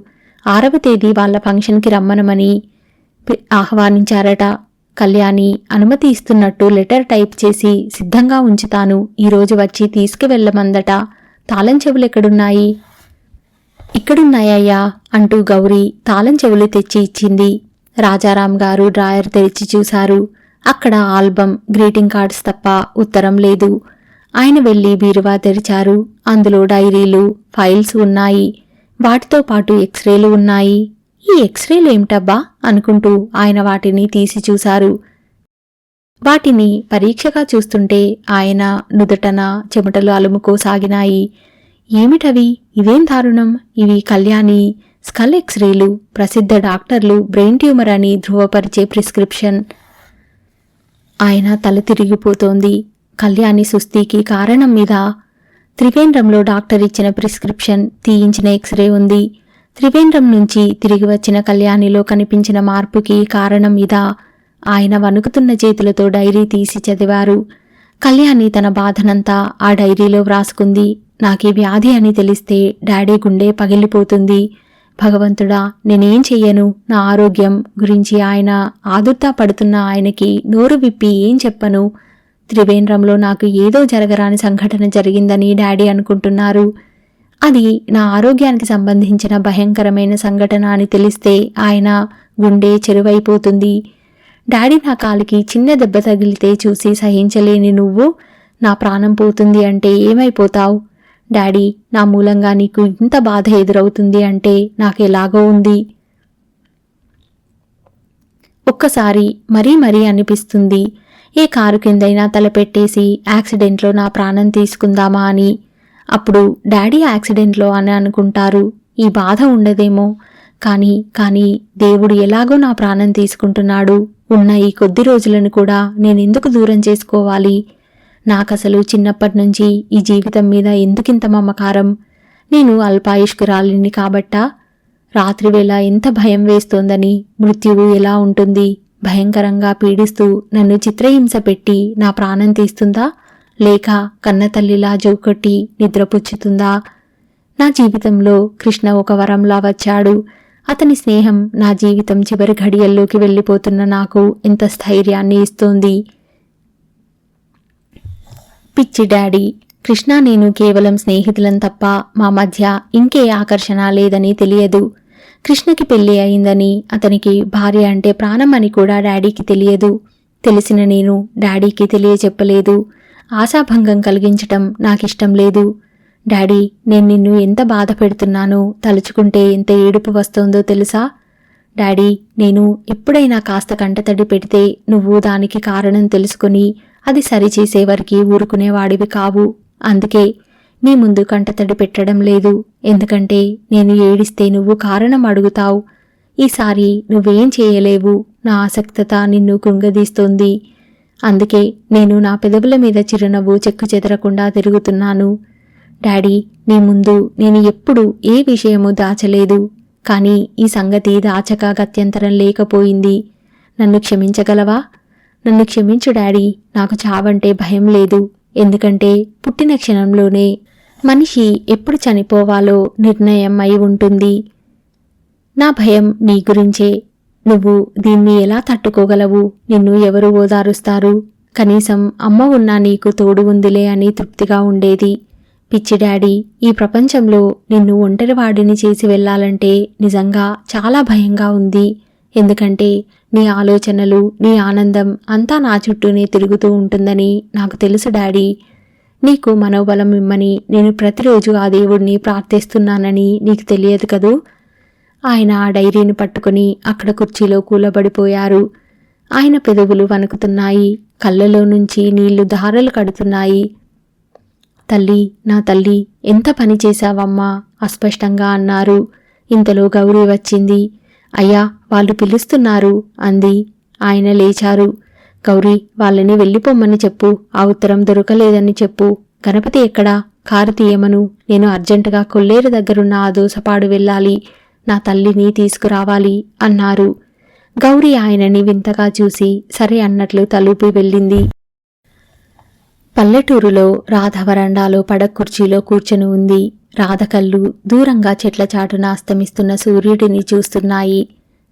A: 6వ తేదీ వాళ్ల ఫంక్షన్కి రమ్మనమని ఆహ్వానించారట. కళ్యాణి అనుమతి ఇస్తున్నట్టు లెటర్ టైప్ చేసి సిద్ధంగా ఉంచుతాను. ఈరోజు వచ్చి తీసుకువెళ్లమందట. తాళం చెవులెక్కడున్నాయి? ఇక్కడున్నాయ్యా అంటూ గౌరీ తాళం చెవులు తెచ్చి ఇచ్చింది. రాజారాం గారు డ్రాయర్ తెరిచి చూశారు. అక్కడ ఆల్బమ్, గ్రీటింగ్ కార్డ్స్ తప్ప ఉత్తరం లేదు. ఆయన వెళ్లి బీరువా తెరిచారు. అందులో డైరీలు, ఫైల్స్ ఉన్నాయి. వాటితో పాటు ఎక్స్రేలు ఉన్నాయి. ఈ ఎక్స్రేలు ఏమిటబ్బా అనుకుంటూ ఆయన వాటిని తీసి చూశారు. వాటిని పరీక్షగా చూస్తుంటే ఆయన నుదుటన చెమటలు అలుముకోసాగినాయి. ఏమిటవి? ఇదేం దారుణం! ఇవి కళ్యాణి స్కల్ ఎక్స్రేలు. ప్రసిద్ధ డాక్టర్లు బ్రెయిన్ ట్యూమర్ అని ధృవపరిచే ప్రిస్క్రిప్షన్. ఆయన తల తిరిగిపోతోంది. కళ్యాణి సుస్థికి కారణం మీద త్రివేంద్రంలో డాక్టర్ ఇచ్చిన ప్రిస్క్రిప్షన్, తీయించిన ఎక్స్రే ఉంది. త్రివేంద్రం నుంచి తిరిగి వచ్చిన కళ్యాణిలో కనిపించిన మార్పుకి కారణం ఇదా? ఆయన వణుకుతున్న చేతులతో డైరీ తీసి చదివారు. కళ్యాణి తన బాధనంతా ఆ డైరీలో వ్రాసుకుంది. నాకీ వ్యాధి అని తెలిస్తే డాడీ గుండె పగిలిపోతుంది. భగవంతుడా, నేనేం చెయ్యను? నా ఆరోగ్యం గురించి ఆయన ఆదుర్దా పడుతున్న ఆయనకి నోరు విప్పి ఏం చెప్పను? త్రివేంద్రంలో నాకు ఏదో జరగరాని సంఘటన జరిగిందని డాడీ అనుకుంటున్నారు. అది నా ఆరోగ్యానికి సంబంధించిన భయంకరమైన సంఘటన అని తెలిస్తే ఆయన గుండె చెరువైపోతుంది. డాడీ నా కాలికి చిన్న దెబ్బ తగిలితే చూసి సహించలేని నువ్వు నా ప్రాణం పోతుంది అంటే ఏమైపోతావు? డాడీ, నా మూలంగా నీకు ఇంత బాధ ఎదురవుతుంది అంటే నాకెలాగో ఉంది. ఒక్కసారి మరీ అనిపిస్తుంది, ఏ కారు కిందైనా తలపెట్టేసి యాక్సిడెంట్లో నా ప్రాణం తీసుకుందామా అని. అప్పుడు డాడీ యాక్సిడెంట్లో అని అనుకుంటారు. ఈ బాధ ఉండదేమో. కానీ దేవుడు ఎలాగో నా ప్రాణం తీసుకుంటున్నాడు. ఉన్న ఈ కొద్ది రోజులను కూడా నేనెందుకు దూరం చేసుకోవాలి? నాకసలు చిన్నప్పటి నుంచి ఈ జీవితం మీద ఎందుకింత మమకారం? నేను అల్పాయుష్కురాలిని కాబట్టా? రాత్రివేళ ఎంత భయం వేస్తోందని, మృత్యువు ఎలా ఉంటుంది భయంకరంగా పీడిస్తూ నన్ను చిత్రహింస పెట్టి నా ప్రాణం తీస్తుందా, లేక కన్నతల్లిలా జోకొట్టి నిద్రపుచ్చుతుందా? నా జీవితంలో కృష్ణ ఒక వరంలా వచ్చాడు. అతని స్నేహం నా జీవితం చివరి ఘడియల్లోకి వెళ్ళిపోతున్న నాకు ఎంత స్థైర్యాన్ని ఇస్తోంది. పిచ్చి డాడీ, కృష్ణ నేను కేవలం స్నేహితులం తప్ప మా మధ్య ఇంకే ఆకర్షణ లేదని తెలియదు. కృష్ణకి పెళ్లి అయిందని, అతనికి భార్య అంటే ప్రాణం అని కూడా డాడీకి తెలియదు. తెలిసిన నేను డాడీకి తెలియచెప్పలేదు. ఆశాభంగం కలిగించటం నాకిష్టం లేదు. డాడీ, నేను నిన్ను ఎంత బాధ పెడుతున్నానో తలుచుకుంటే ఎంత ఏడుపు వస్తోందో తెలుసా? డాడీ, నేను ఎప్పుడైనా కాస్త కంటతడి పెడితే నువ్వు దానికి కారణం తెలుసుకుని అది సరిచేసే వరకు ఊరుకునేవాడివి కావు. అందుకే నీ ముందు కంటతడి పెట్టడం లేదు. ఎందుకంటే నేను ఏడిస్తే నువ్వు కారణం అడుగుతావు. ఈసారి నువ్వేం చేయలేవు. నా ఆసక్తత నిన్ను కృంగదీస్తోంది. అందుకే నేను నా పెదవుల మీద చిరునవ్వు చెక్కు చెదరకుండా తిరుగుతున్నాను. డాడీ, నీ ముందు నేను ఎప్పుడూ ఏ విషయమూ దాచలేదు. కానీ ఈ సంగతి దాచక గత్యంతరం లేకపోయింది. నన్ను క్షమించగలవా? నన్ను క్షమించు డాడీ. నాకు చావంటే భయం లేదు. ఎందుకంటే పుట్టిన క్షణంలోనే మనిషి ఎప్పుడు చనిపోవాలో నిర్ణయం అయి ఉంటుంది. నా భయం నీ గురించే. నువ్వు దీన్ని ఎలా తట్టుకోగలవు? నిన్ను ఎవరు ఓదారుస్తారు? కనీసం అమ్మ ఉన్నా నీకు తోడు ఉందిలే అని తృప్తిగా ఉండేది. పిచ్చి డాడీ, ఈ ప్రపంచంలో నిన్ను ఒంటరివాడిని చేసి వెళ్లాలంటే నిజంగా చాలా భయంగా ఉంది. ఎందుకంటే నీ ఆలోచనలు, నీ ఆనందం అంతా నా చుట్టూనే తిరుగుతూ ఉంటుందని నాకు తెలుసు డాడీ. నీకు మనోబలం ఇమ్మని నేను ప్రతిరోజు ఆ దేవుడిని ప్రార్థిస్తున్నానని నీకు తెలియదు కదూ? ఆయన ఆ డైరీని పట్టుకుని అక్కడ కుర్చీలో కూలబడిపోయారు. ఆయన పెదవులు వణుకుతున్నాయి. కళ్ళలో నుంచి నీళ్లు ధారలు కడుతున్నాయి. తల్లి, నా తల్లి, ఎంత పని చేశావమ్మా? అస్పష్టంగా అన్నారు. ఇంతలో గౌరీ వచ్చింది. అయ్యా, వాళ్ళు పిలుస్తున్నారు అంది. ఆయన లేచారు. గౌరీ, వాళ్ళని వెళ్ళిపోమ్మని చెప్పు. ఆ ఉత్తరం దొరకలేదని చెప్పు. గణపతి ఎక్కడా? కారు తీయమను. నేను అర్జెంటుగా కొల్లేరు దగ్గరున్న ఆ దోసపాడు వెళ్ళాలి. నా తల్లిని తీసుకురావాలి అన్నారు. గౌరీ ఆయనని వింతగా చూసి సరే అన్నట్లు తలూపి వెళ్ళింది. పల్లెటూరులో రాధ వరండాలో పడకుర్చీలో కూర్చుని ఉంది. రాధ కళ్ళు దూరంగా చెట్ల చాటున అస్తమిస్తున్న సూర్యుడిని చూస్తున్నాయి.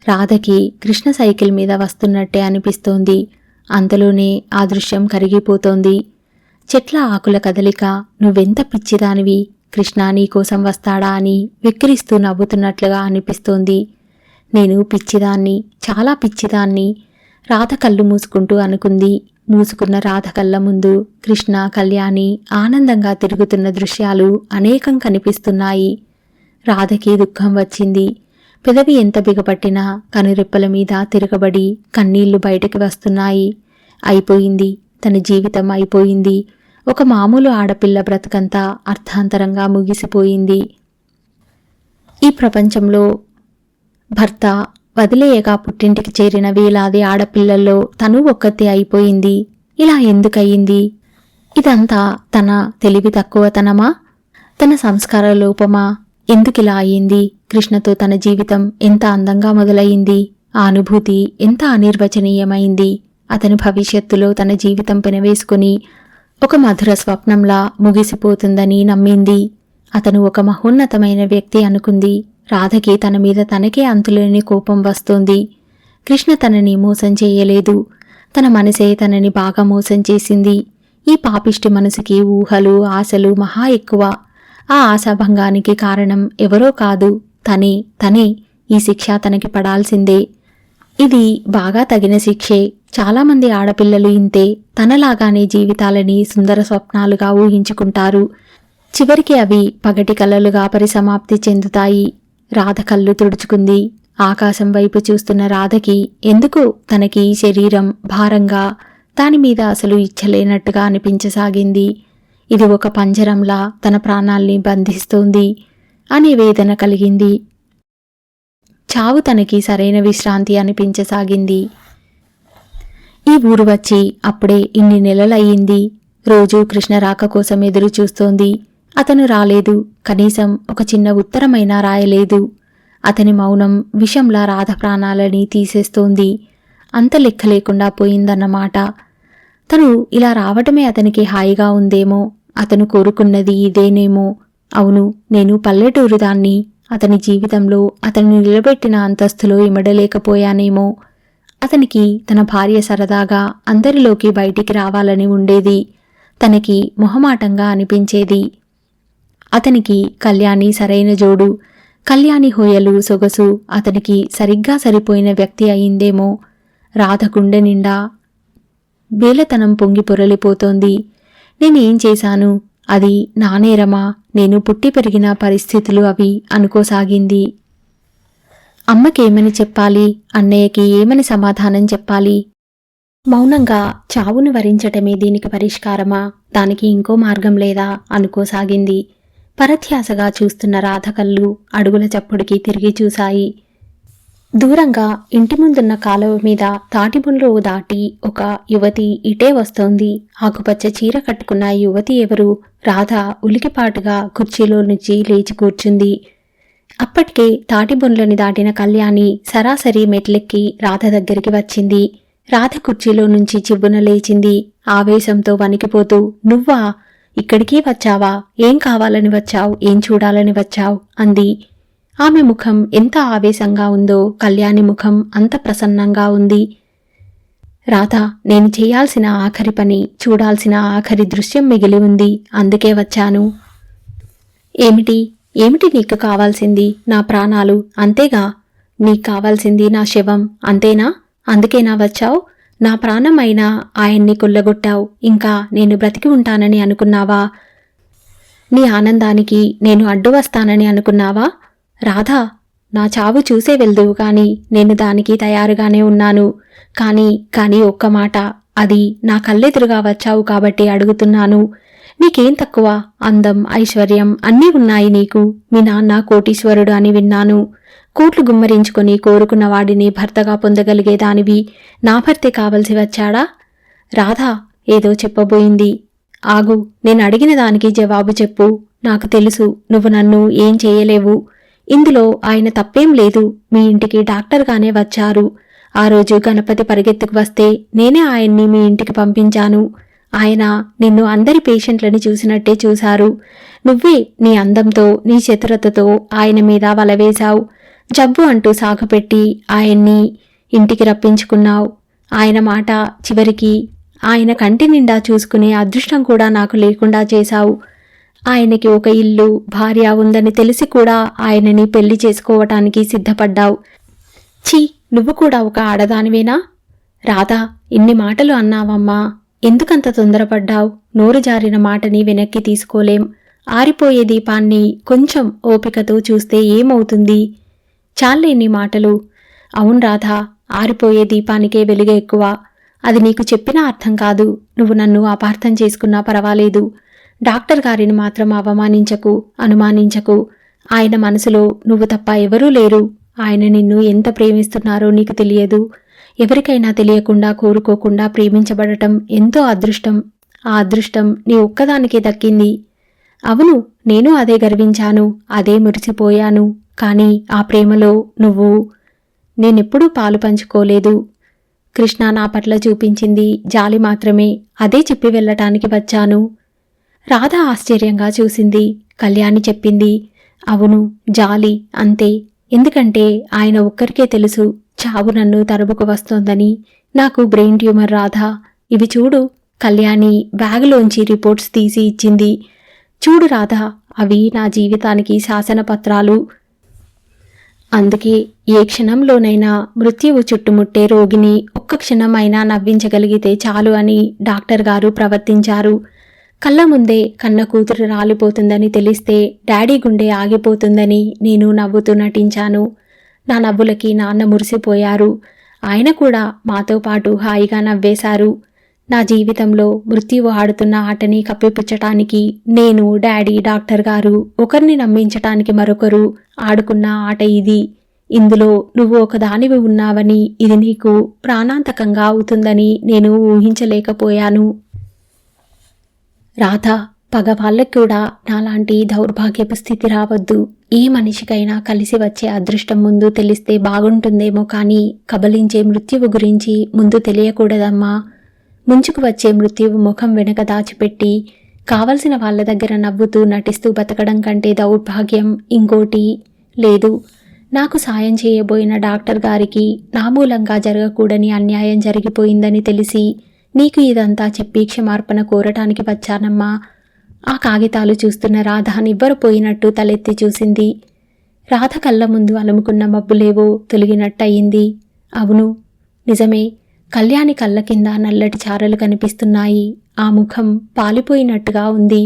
A: రాధకి కృష్ణ సైకిల్ మీద వస్తున్నట్టే అనిపిస్తోంది. అంతలోనే ఆ దృశ్యం కరిగిపోతోంది. చెట్ల ఆకుల కదలిక, నువ్వెంత పిచ్చిదానివి, కృష్ణ నీకోసం వస్తాడా అని వెక్కిరిస్తూ నవ్వుతున్నట్లుగా అనిపిస్తోంది. నేను పిచ్చిదాన్ని, చాలా పిచ్చిదాన్ని, రాధ కళ్ళు మూసుకుంటూ అనుకుంది. మూసుకున్న రాధ కళ్ళ ముందు కృష్ణ, కళ్యాణి ఆనందంగా తిరుగుతున్న దృశ్యాలు అనేకం కనిపిస్తున్నాయి. రాధకి దుఃఖం వచ్చింది. పెదవి ఎంత బిగపట్టినా కనురెప్పల మీద తిరగబడి కన్నీళ్లు బయటకు వస్తున్నాయి. అయిపోయింది, తన జీవితం అయిపోయింది. ఒక మామూలు ఆడపిల్ల బ్రతుకంతా అర్థాంతరంగా ముగిసిపోయింది. ఈ ప్రపంచంలో భర్త వదిలేయగా పుట్టింటికి చేరిన వేలాది ఆడపిల్లల్లో తను ఒక్కతే అయిపోయింది. ఇలా ఎందుకయ్యింది? ఇదంతా తన తెలివి తక్కువతనమా? తన సంస్కార లోపమా? ఎందుకిలా అయ్యింది? కృష్ణతో తన జీవితం ఎంత అందంగా మొదలయ్యింది. ఆ అనుభూతి ఎంత అనిర్వచనీయమైంది. అతని భవిష్యత్తులో తన జీవితం పెనవేసుకుని ఒక మధుర స్వప్నంలా ముగిసిపోతుందని నమ్మింది. అతను ఒక మహోన్నతమైన వ్యక్తి అనుకుంది. రాధకి తన మీద తనకే అంతులేని కోపం వస్తోంది. కృష్ణ తనని మోసం చేయలేదు. తన మనసే తనని బాగా మోసం చేసింది. ఈ పాపిష్టి మనసుకి ఊహలు, ఆశలు మహా ఎక్కువ. ఆ ఆశాభంగానికి కారణం ఎవరో కాదు, తనే. ఈ శిక్ష తనకి పడాల్సిందే. ఇది బాగా తగిన శిక్షే. చాలామంది ఆడపిల్లలు ఇంతే, తనలాగానే జీవితాలని సుందర స్వప్నాలుగా ఊహించుకుంటారు. చివరికి అవి పగటి కలలుగా పరిసమాప్తి చెందుతాయి. రాధ కళ్ళు తుడుచుకుంది. ఆకాశం వైపు చూస్తున్న రాధకి ఎందుకు తనకి శరీరం భారంగా, దానిమీద అసలు ఇచ్చలేనట్టుగా అనిపించసాగింది. ఇది ఒక పంజరంలా తన ప్రాణాల్ని బంధిస్తోంది అనే వేదన కలిగింది. చావు తనకి సరైన విశ్రాంతి అనిపించసాగింది. ఈ ఊరు వచ్చి అప్పుడే ఇన్ని నెలలయ్యింది. రోజూ కృష్ణ రాక కోసం ఎదురు చూస్తోంది. అతను రాలేదు. కనీసం ఒక చిన్న ఉత్తరమైనా రాయలేదు. అతని మౌనం విషంలా రాధ ప్రాణాలని తీసేస్తోంది. అంత లెక్క లేకుండా పోయిందన్నమాట. తను ఇలా రావటమే అతనికి హాయిగా ఉందేమో. అతను కోరుకున్నది ఇదేనేమో. అవును, నేను పల్లెటూరు దాన్ని. అతని జీవితంలో అతన్ని నిలబెట్టిన అంతస్తులో ఇమడలేకపోయానేమో. అతనికి తన భార్య సరదాగా అందరిలోకి బయటికి రావాలని ఉండేది. తనకి మొహమాటంగా అనిపించేది. అతనికి కళ్యాణి సరైన జోడు. కళ్యాణి హోయలు సొగసు అతనికి సరిగ్గా సరిపోయిన వ్యక్తి అయిందేమో. రాధ గుండె నిండా బేలతనం పొంగి పొరలిపోతోంది. నేనేం చేశాను? అది నా నేరమా? నేను పుట్టి పెరిగిన పరిస్థితులు అవి అనుకోసాగింది. అమ్మకేమని చెప్పాలి? అన్నయ్యకి ఏమని సమాధానం చెప్పాలి? మౌనంగా చావును వరించటమే దీనికి పరిష్కారమా? దానికి ఇంకో మార్గం లేదా అనుకోసాగింది. పరధ్యాసగా చూస్తున్న రాధ కళ్ళు అడుగుల చప్పుడికి తిరిగి చూశాయి. దూరంగా ఇంటి ముందున్న కాలువ మీద తాటిబుండ్లు దాటి ఒక యువతి ఇటే వస్తోంది. ఆకుపచ్చ చీర కట్టుకున్న యువతి ఎవరు? రాధ ఉలికిపాటుగా కుర్చీలో నుంచి లేచి కూర్చుంది. అప్పటికే తాటిబుండ్లని దాటిన కళ్యాణి సరాసరి మెట్లెక్కి రాధ దగ్గరికి వచ్చింది. రాధ కుర్చీలో నుంచి చివ్వున లేచింది. ఆవేశంతో వణికిపోతూ, నువ్వా? ఇక్కడికి వచ్చావా? ఏం కావాలని వచ్చావు? ఏం చూడాలని వచ్చావు? అంది. ఆమె ముఖం ఎంత ఆవేశంగా ఉందో కళ్యాణి ముఖం అంత ప్రసన్నంగా ఉంది. రాధ, నేను చేయాల్సిన ఆఖరి పని, చూడాల్సిన ఆఖరి దృశ్యం మిగిలి ఉంది. అందుకే వచ్చాను. ఏమిటి? ఏమిటి నీకు కావాల్సింది? నా ప్రాణాలు, అంతేగా? నీకు కావాల్సింది నా శవం, అంతేనా? అందుకేనా వచ్చావు? నా ప్రాణం అయినా ఆయన్ని కొల్లగొట్టావు. ఇంకా నేను బ్రతికి ఉంటానని అనుకున్నావా? నీ ఆనందానికి నేను అడ్డు వస్తానని అనుకున్నావా? రాధా, నా చావు చూసే వెళ్దువు కాని నేను దానికి తయారుగానే ఉన్నాను. కానీ ఒక్క మాట, అది నా కళ్ళెదురుగా వచ్చావు కాబట్టి అడుగుతున్నాను. నీకేం తక్కువ? అందం, ఐశ్వర్యం అన్నీ ఉన్నాయి నీకు. మీ నాన్న కోటీశ్వరుడు అని విన్నాను. కోట్లు గుమ్మరించుకొని కోరుకున్న వాడిని భర్తగా పొందగలిగేదానివి. నా భర్తే కావలసి వచ్చాడా? రాధా ఏదో చెప్పబోయింది. ఆగు, నేను అడిగిన దానికి జవాబు చెప్పు. నాకు తెలుసు నువ్వు నన్ను ఏం చేయలేవు. ఇందులో ఆయన తప్పేం లేదు. మీ ఇంటికి డాక్టర్గానే వచ్చారు. ఆ రోజు గణపతి పరిగెత్తుకు వస్తే నేనే ఆయన్ని మీ ఇంటికి పంపించాను. ఆయన నిన్ను అందరి పేషెంట్లని చూసినట్టే చూశారు. నువ్వే నీ అందంతో, నీ చతురతతో ఆయన మీద వలవేశావు. జబ్బు అంటూ సాగుపెట్టి ఆయన్ని ఇంటికి రప్పించుకున్నావు. ఆయన మాట చివరికి ఆయన కంటి నిండా చూసుకునే అదృష్టం కూడా నాకు లేకుండా చేశావు. ఆయనకి ఒక ఇల్లు, భార్య ఉందని తెలిసి కూడా ఆయనని పెళ్లి చేసుకోవటానికి సిద్ధపడ్డావు. ఛీ, నువ్వు కూడా ఒక ఆడదానివేనా? రాధా, ఇన్ని మాటలు అన్నావమ్మా. ఎందుకంత తొందరపడ్డావు? నోరు జారిన మాటని వెనక్కి తీసుకోలేం. ఆరిపోయే దీపాన్ని కొంచెం ఓపికతో చూస్తే ఏమవుతుంది? చాలే నీ మాటలు. అవును రాధా, ఆరిపోయే దీపానికే వెలుగు ఎక్కువ. అది నీకు చెప్పినా అర్థం కాదు. నువ్వు నన్ను అపార్థం చేసుకున్నా పర్వాలేదు. డాక్టర్ గారిని మాత్రం అవమానించకు, అనుమానించకు. ఆయన మనసులో నువ్వు తప్ప ఎవరూ లేరు. ఆయన నిన్ను ఎంత ప్రేమిస్తున్నారో నీకు తెలియదు. ఎవరికైనా తెలియకుండా, కోరుకోకుండా ప్రేమించబడటం ఎంతో అదృష్టం. ఆ అదృష్టం నీ ఒక్కదానికే దక్కింది. అవును, నేను అదే గర్వించాను, అదే మురిసిపోయాను. కానీ ఆ ప్రేమలో నేనెప్పుడూ పాలు పంచుకోలేదు. కృష్ణ నా పట్ల చూపించింది జాలి మాత్రమే. అదే చెప్పి వెళ్ళటానికి వచ్చాను. రాధ ఆశ్చర్యంగా చూసింది. కళ్యాణి చెప్పింది, అవును, జాలి, అంతే. ఎందుకంటే ఆయన ఒక్కరికే తెలుసు చావు నన్ను తరుముకు వస్తోందని. నాకు బ్రెయిన్ ట్యూమర్ రాధా. ఇవి చూడు. కళ్యాణి బ్యాగులోంచి రిపోర్ట్స్ తీసి ఇచ్చింది. చూడు రాధా, అవి నా జీవితానికి శాసనపత్రాలు. అందుకే ఏ క్షణంలోనైనా మృత్యువు చుట్టుముట్టే రోగిని ఒక్క క్షణమైనా నవ్వించగలిగితే చాలు అని డాక్టర్ గారు ప్రవర్తించారు. కళ్ళ ముందే కన్న కూతురు రాలిపోతుందని తెలిస్తే డాడీ గుండె ఆగిపోతుందని నేను నవ్వుతూ నటించాను. నా నవ్వులకి నాన్న మురిసిపోయారు. ఆయన కూడా మాతో పాటు హాయిగా నవ్వేశారు. నా జీవితంలో మృత్యువు ఆడుతున్న ఆటని కప్పిపుచ్చటానికి నేను, డాడీ, డాక్టర్ గారు, ఒకరిని నమ్మించటానికి మరొకరు ఆడుకున్న ఆట ఇది. ఇందులో నువ్వు ఒకదానివి ఉన్నావని, ఇది నీకు ప్రాణాంతకంగా అవుతుందని నేను ఊహించలేకపోయాను. రాధ, పగవాళ్ళకి కూడా నాలాంటి దౌర్భాగ్యపు స్థితి రావద్దు. ఏ మనిషికైనా కలిసి వచ్చే అదృష్టం ముందు తెలిస్తే బాగుంటుందేమో, కానీ కబలించే మృత్యువు గురించి ముందు తెలియకూడదమ్మా. ముంచుకు వచ్చే మృత్యువు ముఖం వెనక దాచిపెట్టి కావలసిన వాళ్ళ దగ్గర నవ్వుతూ నటిస్తూ బతకడం కంటే దౌర్భాగ్యం ఇంకోటి లేదు. నాకు సాయం చేయబోయిన డాక్టర్ గారికి నా మూలంగా జరగకూడని అన్యాయం జరిగిపోయిందని తెలిసి నీకు ఇదంతా చెప్పి క్షమార్పణ కోరటానికి వచ్చానమ్మా. ఆ కాగితాలు చూస్తున్న రాధ నివ్వరపోయినట్టు తలెత్తి చూసింది. రాధ కళ్ళ ముందు అలుముకున్న మబ్బులేవో తొలగినట్టయింది. అవును, నిజమే. కళ్యాణి కళ్ళ కింద నల్లటి చారలు కనిపిస్తున్నాయి. ఆ ముఖం పాలిపోయినట్టుగా ఉంది.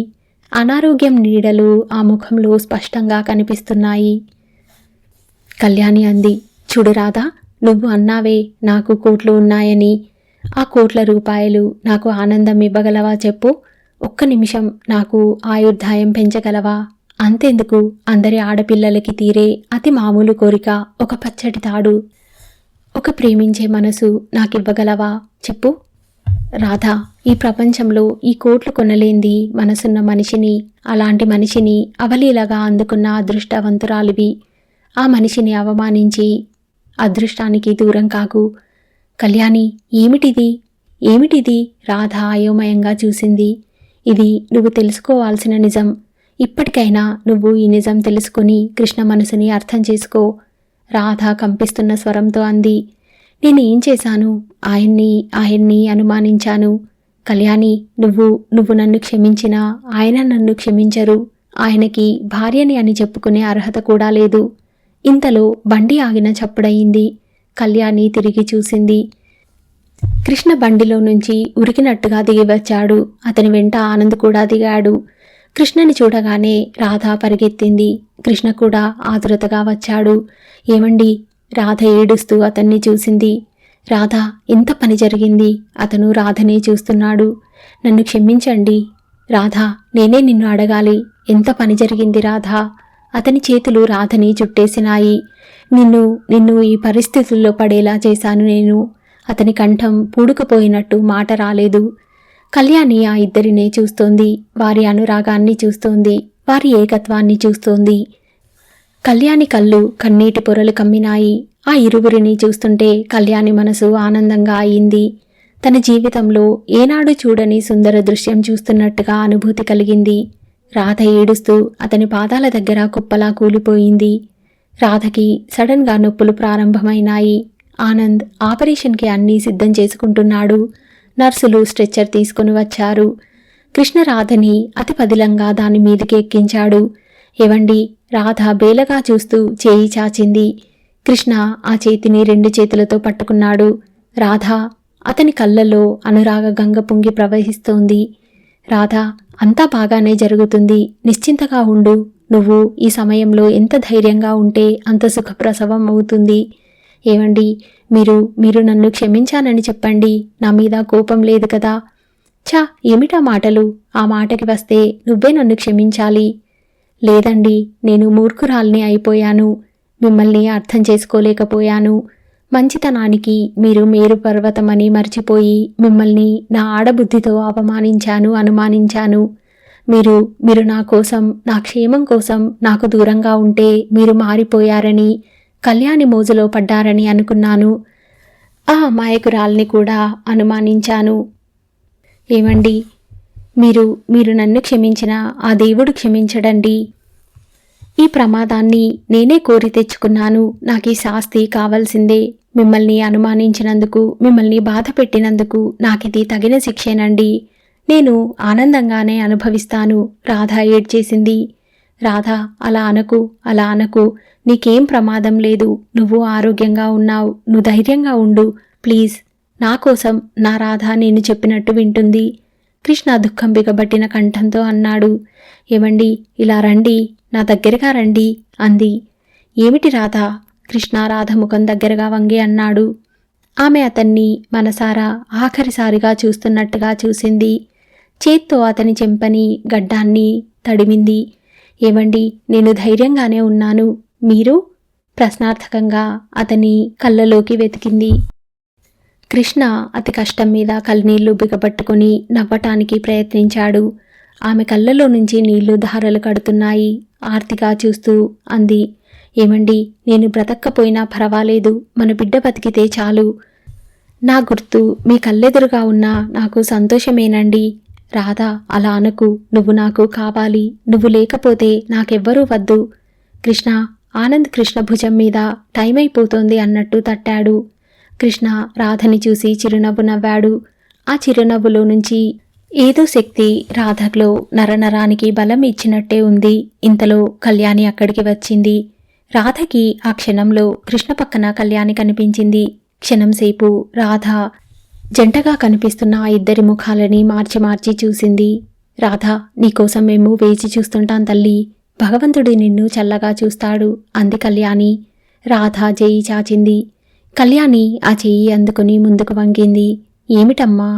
A: అనారోగ్యం నీడలు ఆ ముఖంలో స్పష్టంగా కనిపిస్తున్నాయి. కళ్యాణి అంది, చూడు రాధా, నువ్వు అన్నావే నాకు కోట్లు ఉన్నాయని. ఆ కోట్ల రూపాయలు నాకు ఆనందం ఇవ్వగలవా చెప్పు? ఒక్క నిమిషం నాకు ఆయుర్దాయం పెంచగలవా? అంతెందుకు, అందరి ఆడపిల్లలకి తీరే అతి మామూలు కోరిక ఒక పచ్చటి తాడు, ఒక ప్రేమించే మనసు నాకివ్వగలవా చెప్పు? రాధా, ఈ ప్రపంచంలో ఈ కోట్లు కొనలేంది మనసున్న మనిషిని. అలాంటి మనిషిని అవలీలగా అందుకున్న అదృష్టవంతురాలివి. ఆ మనిషిని అవమానించి అదృష్టానికి దూరం కాకు. కళ్యాణి, ఏమిటిది? రాధ అయోమయంగా చూసింది. ఇది నువ్వు తెలుసుకోవాల్సిన నిజం. ఇప్పటికైనా నువ్వు ఈ నిజం తెలుసుకుని కృష్ణ మనసుని అర్థం చేసుకో. రాధ కంపిస్తున్న స్వరంతో అంది, నేనేం చేశాను? ఆయన్ని అనుమానించాను. కళ్యాణి, నువ్వు నన్ను క్షమించినా ఆయన నన్ను క్షమించరు. ఆయనకి భార్యని అని చెప్పుకునే అర్హత కూడా లేదు. ఇంతలో బండి ఆగిన చప్పుడయింది. కళ్యాణి తిరిగి చూసింది. కృష్ణ బండిలో నుంచి ఉరికినట్టుగా దిగివచ్చాడు. అతని వెంట ఆనంద్ కూడా దిగాడు. కృష్ణని చూడగానే రాధ పరిగెత్తింది. కృష్ణ కూడా ఆతురతగా వచ్చాడు. ఏమండి? రాధ ఏడుస్తూ అతన్ని చూసింది. రాధ, ఎంత పని జరిగింది? అతను రాధనే చూస్తున్నాడు. నన్ను క్షమించండి రాధ, నేనే నిన్ను అడగాలి. ఎంత పని జరిగింది రాధ? అతని చేతులు రాధని చుట్టేసినాయి. నిన్ను ఈ పరిస్థితుల్లో పడేలా చేశాను నేను. అతని కంఠం పూడుకుపోయినట్టు మాట రాలేదు. కళ్యాణి ఆ ఇద్దరినే చూస్తోంది. వారి అనురాగాన్ని చూస్తోంది. వారి ఏకత్వాన్ని చూస్తోంది. కళ్యాణి కళ్ళు కన్నీటి పొరలు కమ్మినాయి. ఆ ఇరువురిని చూస్తుంటే కళ్యాణి మనసు ఆనందంగా అయింది. తన జీవితంలో ఏనాడు చూడని సుందర దృశ్యం చూస్తున్నట్టుగా అనుభూతి కలిగింది. రాధ ఏడుస్తూ అతని పాదాల దగ్గర కుప్పలా కూలిపోయింది. రాధకి సడన్గా నొప్పులు ప్రారంభమైనాయి. ఆనంద్ ఆపరేషన్కి అన్నీ సిద్ధం చేసుకుంటున్నాడు. నర్సులు స్ట్రెచ్చర్ తీసుకుని వచ్చారు. కృష్ణ రాధని అతి పదిలంగా దాని మీదకి ఎక్కించాడు. ఏవండి? రాధ బేలగా చూస్తూ చేయి చాచింది. కృష్ణ ఆ చేతిని 2 చేతులతో పట్టుకున్నాడు. రాధ, అతని కళ్ళల్లో అనురాగ గంగ పొంగి ప్రవహిస్తోంది. రాధ, అంతా బాగానే జరుగుతుంది, నిశ్చింతగా ఉండు. నువ్వు ఈ సమయంలో ఎంత ధైర్యంగా ఉంటే అంత సుఖప్రసవం అవుతుంది. ఏవండి? మీరు నన్ను క్షమించానని చెప్పండి. నా మీద కోపం లేదు కదా? ఛా, ఏమిటా మాటలు? ఆ మాటకి వస్తే నువ్వే నన్ను క్షమించాలి. లేదండి, నేను మూర్ఖురాల్ని అయిపోయాను. మిమ్మల్ని అర్థం చేసుకోలేకపోయాను. మంచితనానికి మీరు మేరు పర్వతమని మర్చిపోయి మిమ్మల్ని నా ఆడబుద్ధితో అనుమానించాను. మీరు నా కోసం, నా క్షేమం కోసం నాకు దూరంగా ఉంటే మీరు మారిపోయారని, కళ్యాణి మోజులో పడ్డారని అనుకున్నాను. ఆ అమాయకురాల్ని కూడా అనుమానించాను. ఏమండి? మీరు నన్ను క్షమించినా ఆ దేవుడు క్షమించడండి. ఈ ప్రమాదాన్ని నేనే కోరి తెచ్చుకున్నాను. నాకు ఈ శాస్తి కావాల్సిందే. మిమ్మల్ని అనుమానించినందుకు, మిమ్మల్ని బాధ పెట్టినందుకు నాకిది తగిన శిక్షేనండి. నేను ఆనందంగానే అనుభవిస్తాను. రాధ ఏడ్చేసింది. రాధ, అలా అనకు. నీకేం ప్రమాదం లేదు. నువ్వు ఆరోగ్యంగా ఉన్నావు. నువ్వు ధైర్యంగా ఉండు ప్లీజ్. నా కోసం నా రాధ నేను చెప్పినట్టు వింటుంది. కృష్ణ దుఃఖం బిగబట్టిన కంఠంతో అన్నాడు. ఏమండి? ఇలా రండి, నా దగ్గరగా రండి అంది. ఏమిటి రాధ? కృష్ణ రాధ ముఖం దగ్గరగా వంగి అన్నాడు. ఆమె అతన్ని మనసారా ఆఖరిసారిగా చూస్తున్నట్టుగా చూసింది. చేత్తో అతని చెంపని, గడ్డాన్ని తడిమింది. ఏమండి? నేను ధైర్యంగానే ఉన్నాను. మీరు? ప్రశ్నార్థకంగా అతని కళ్ళలోకి వెతికింది. కృష్ణ అతి కష్టం మీద కళ్ళనీళ్లు బిగపట్టుకుని నవ్వటానికి ప్రయత్నించాడు. ఆమె కళ్ళలో నుంచి నీళ్లు ధారలు కడుతున్నాయి. ఆర్తిగా చూస్తూ అంది, ఏమండి, నేను బ్రతక్కపోయినా పర్వాలేదు, మన బిడ్డ బతికితే చాలు. నా గుర్తు మీ కళ్ళెదురుగా ఉన్నా నాకు సంతోషమేనండి. రాధా, అలా అనకు. నువ్వు నాకు కావాలి. నువ్వు లేకపోతే నాకెవ్వరూ వద్దు. కృష్ణ. ఆనంద్ కృష్ణ భుజం మీద టైం అయిపోతోంది అన్నట్టు తట్టాడు. కృష్ణ రాధని చూసి చిరునవ్వు నవ్వాడు. ఆ చిరునవ్వులో నుంచి ఏదో శక్తి రాధలో నరనరానికి బలం ఇచ్చినట్టే ఉంది. ఇంతలో కళ్యాణి అక్కడికి వచ్చింది. రాధకి ఆ క్షణంలో కృష్ణ పక్కన కళ్యాణి కనిపించింది. క్షణంసేపు రాధ జంటగా కనిపిస్తున్న ఆ ఇద్దరి ముఖాలని మార్చి మార్చి చూసింది. రాధ, నీకోసం మేము వేచి చూస్తుంటాం తల్లి. భగవంతుడు నిన్ను చల్లగా చూస్తాడు అంది కళ్యాణి. రాధ చేయి చాచింది. కళ్యాణి ఆ చెయ్యి అందుకుని ముందుకు వంగింది. ఏమిటమ్మా?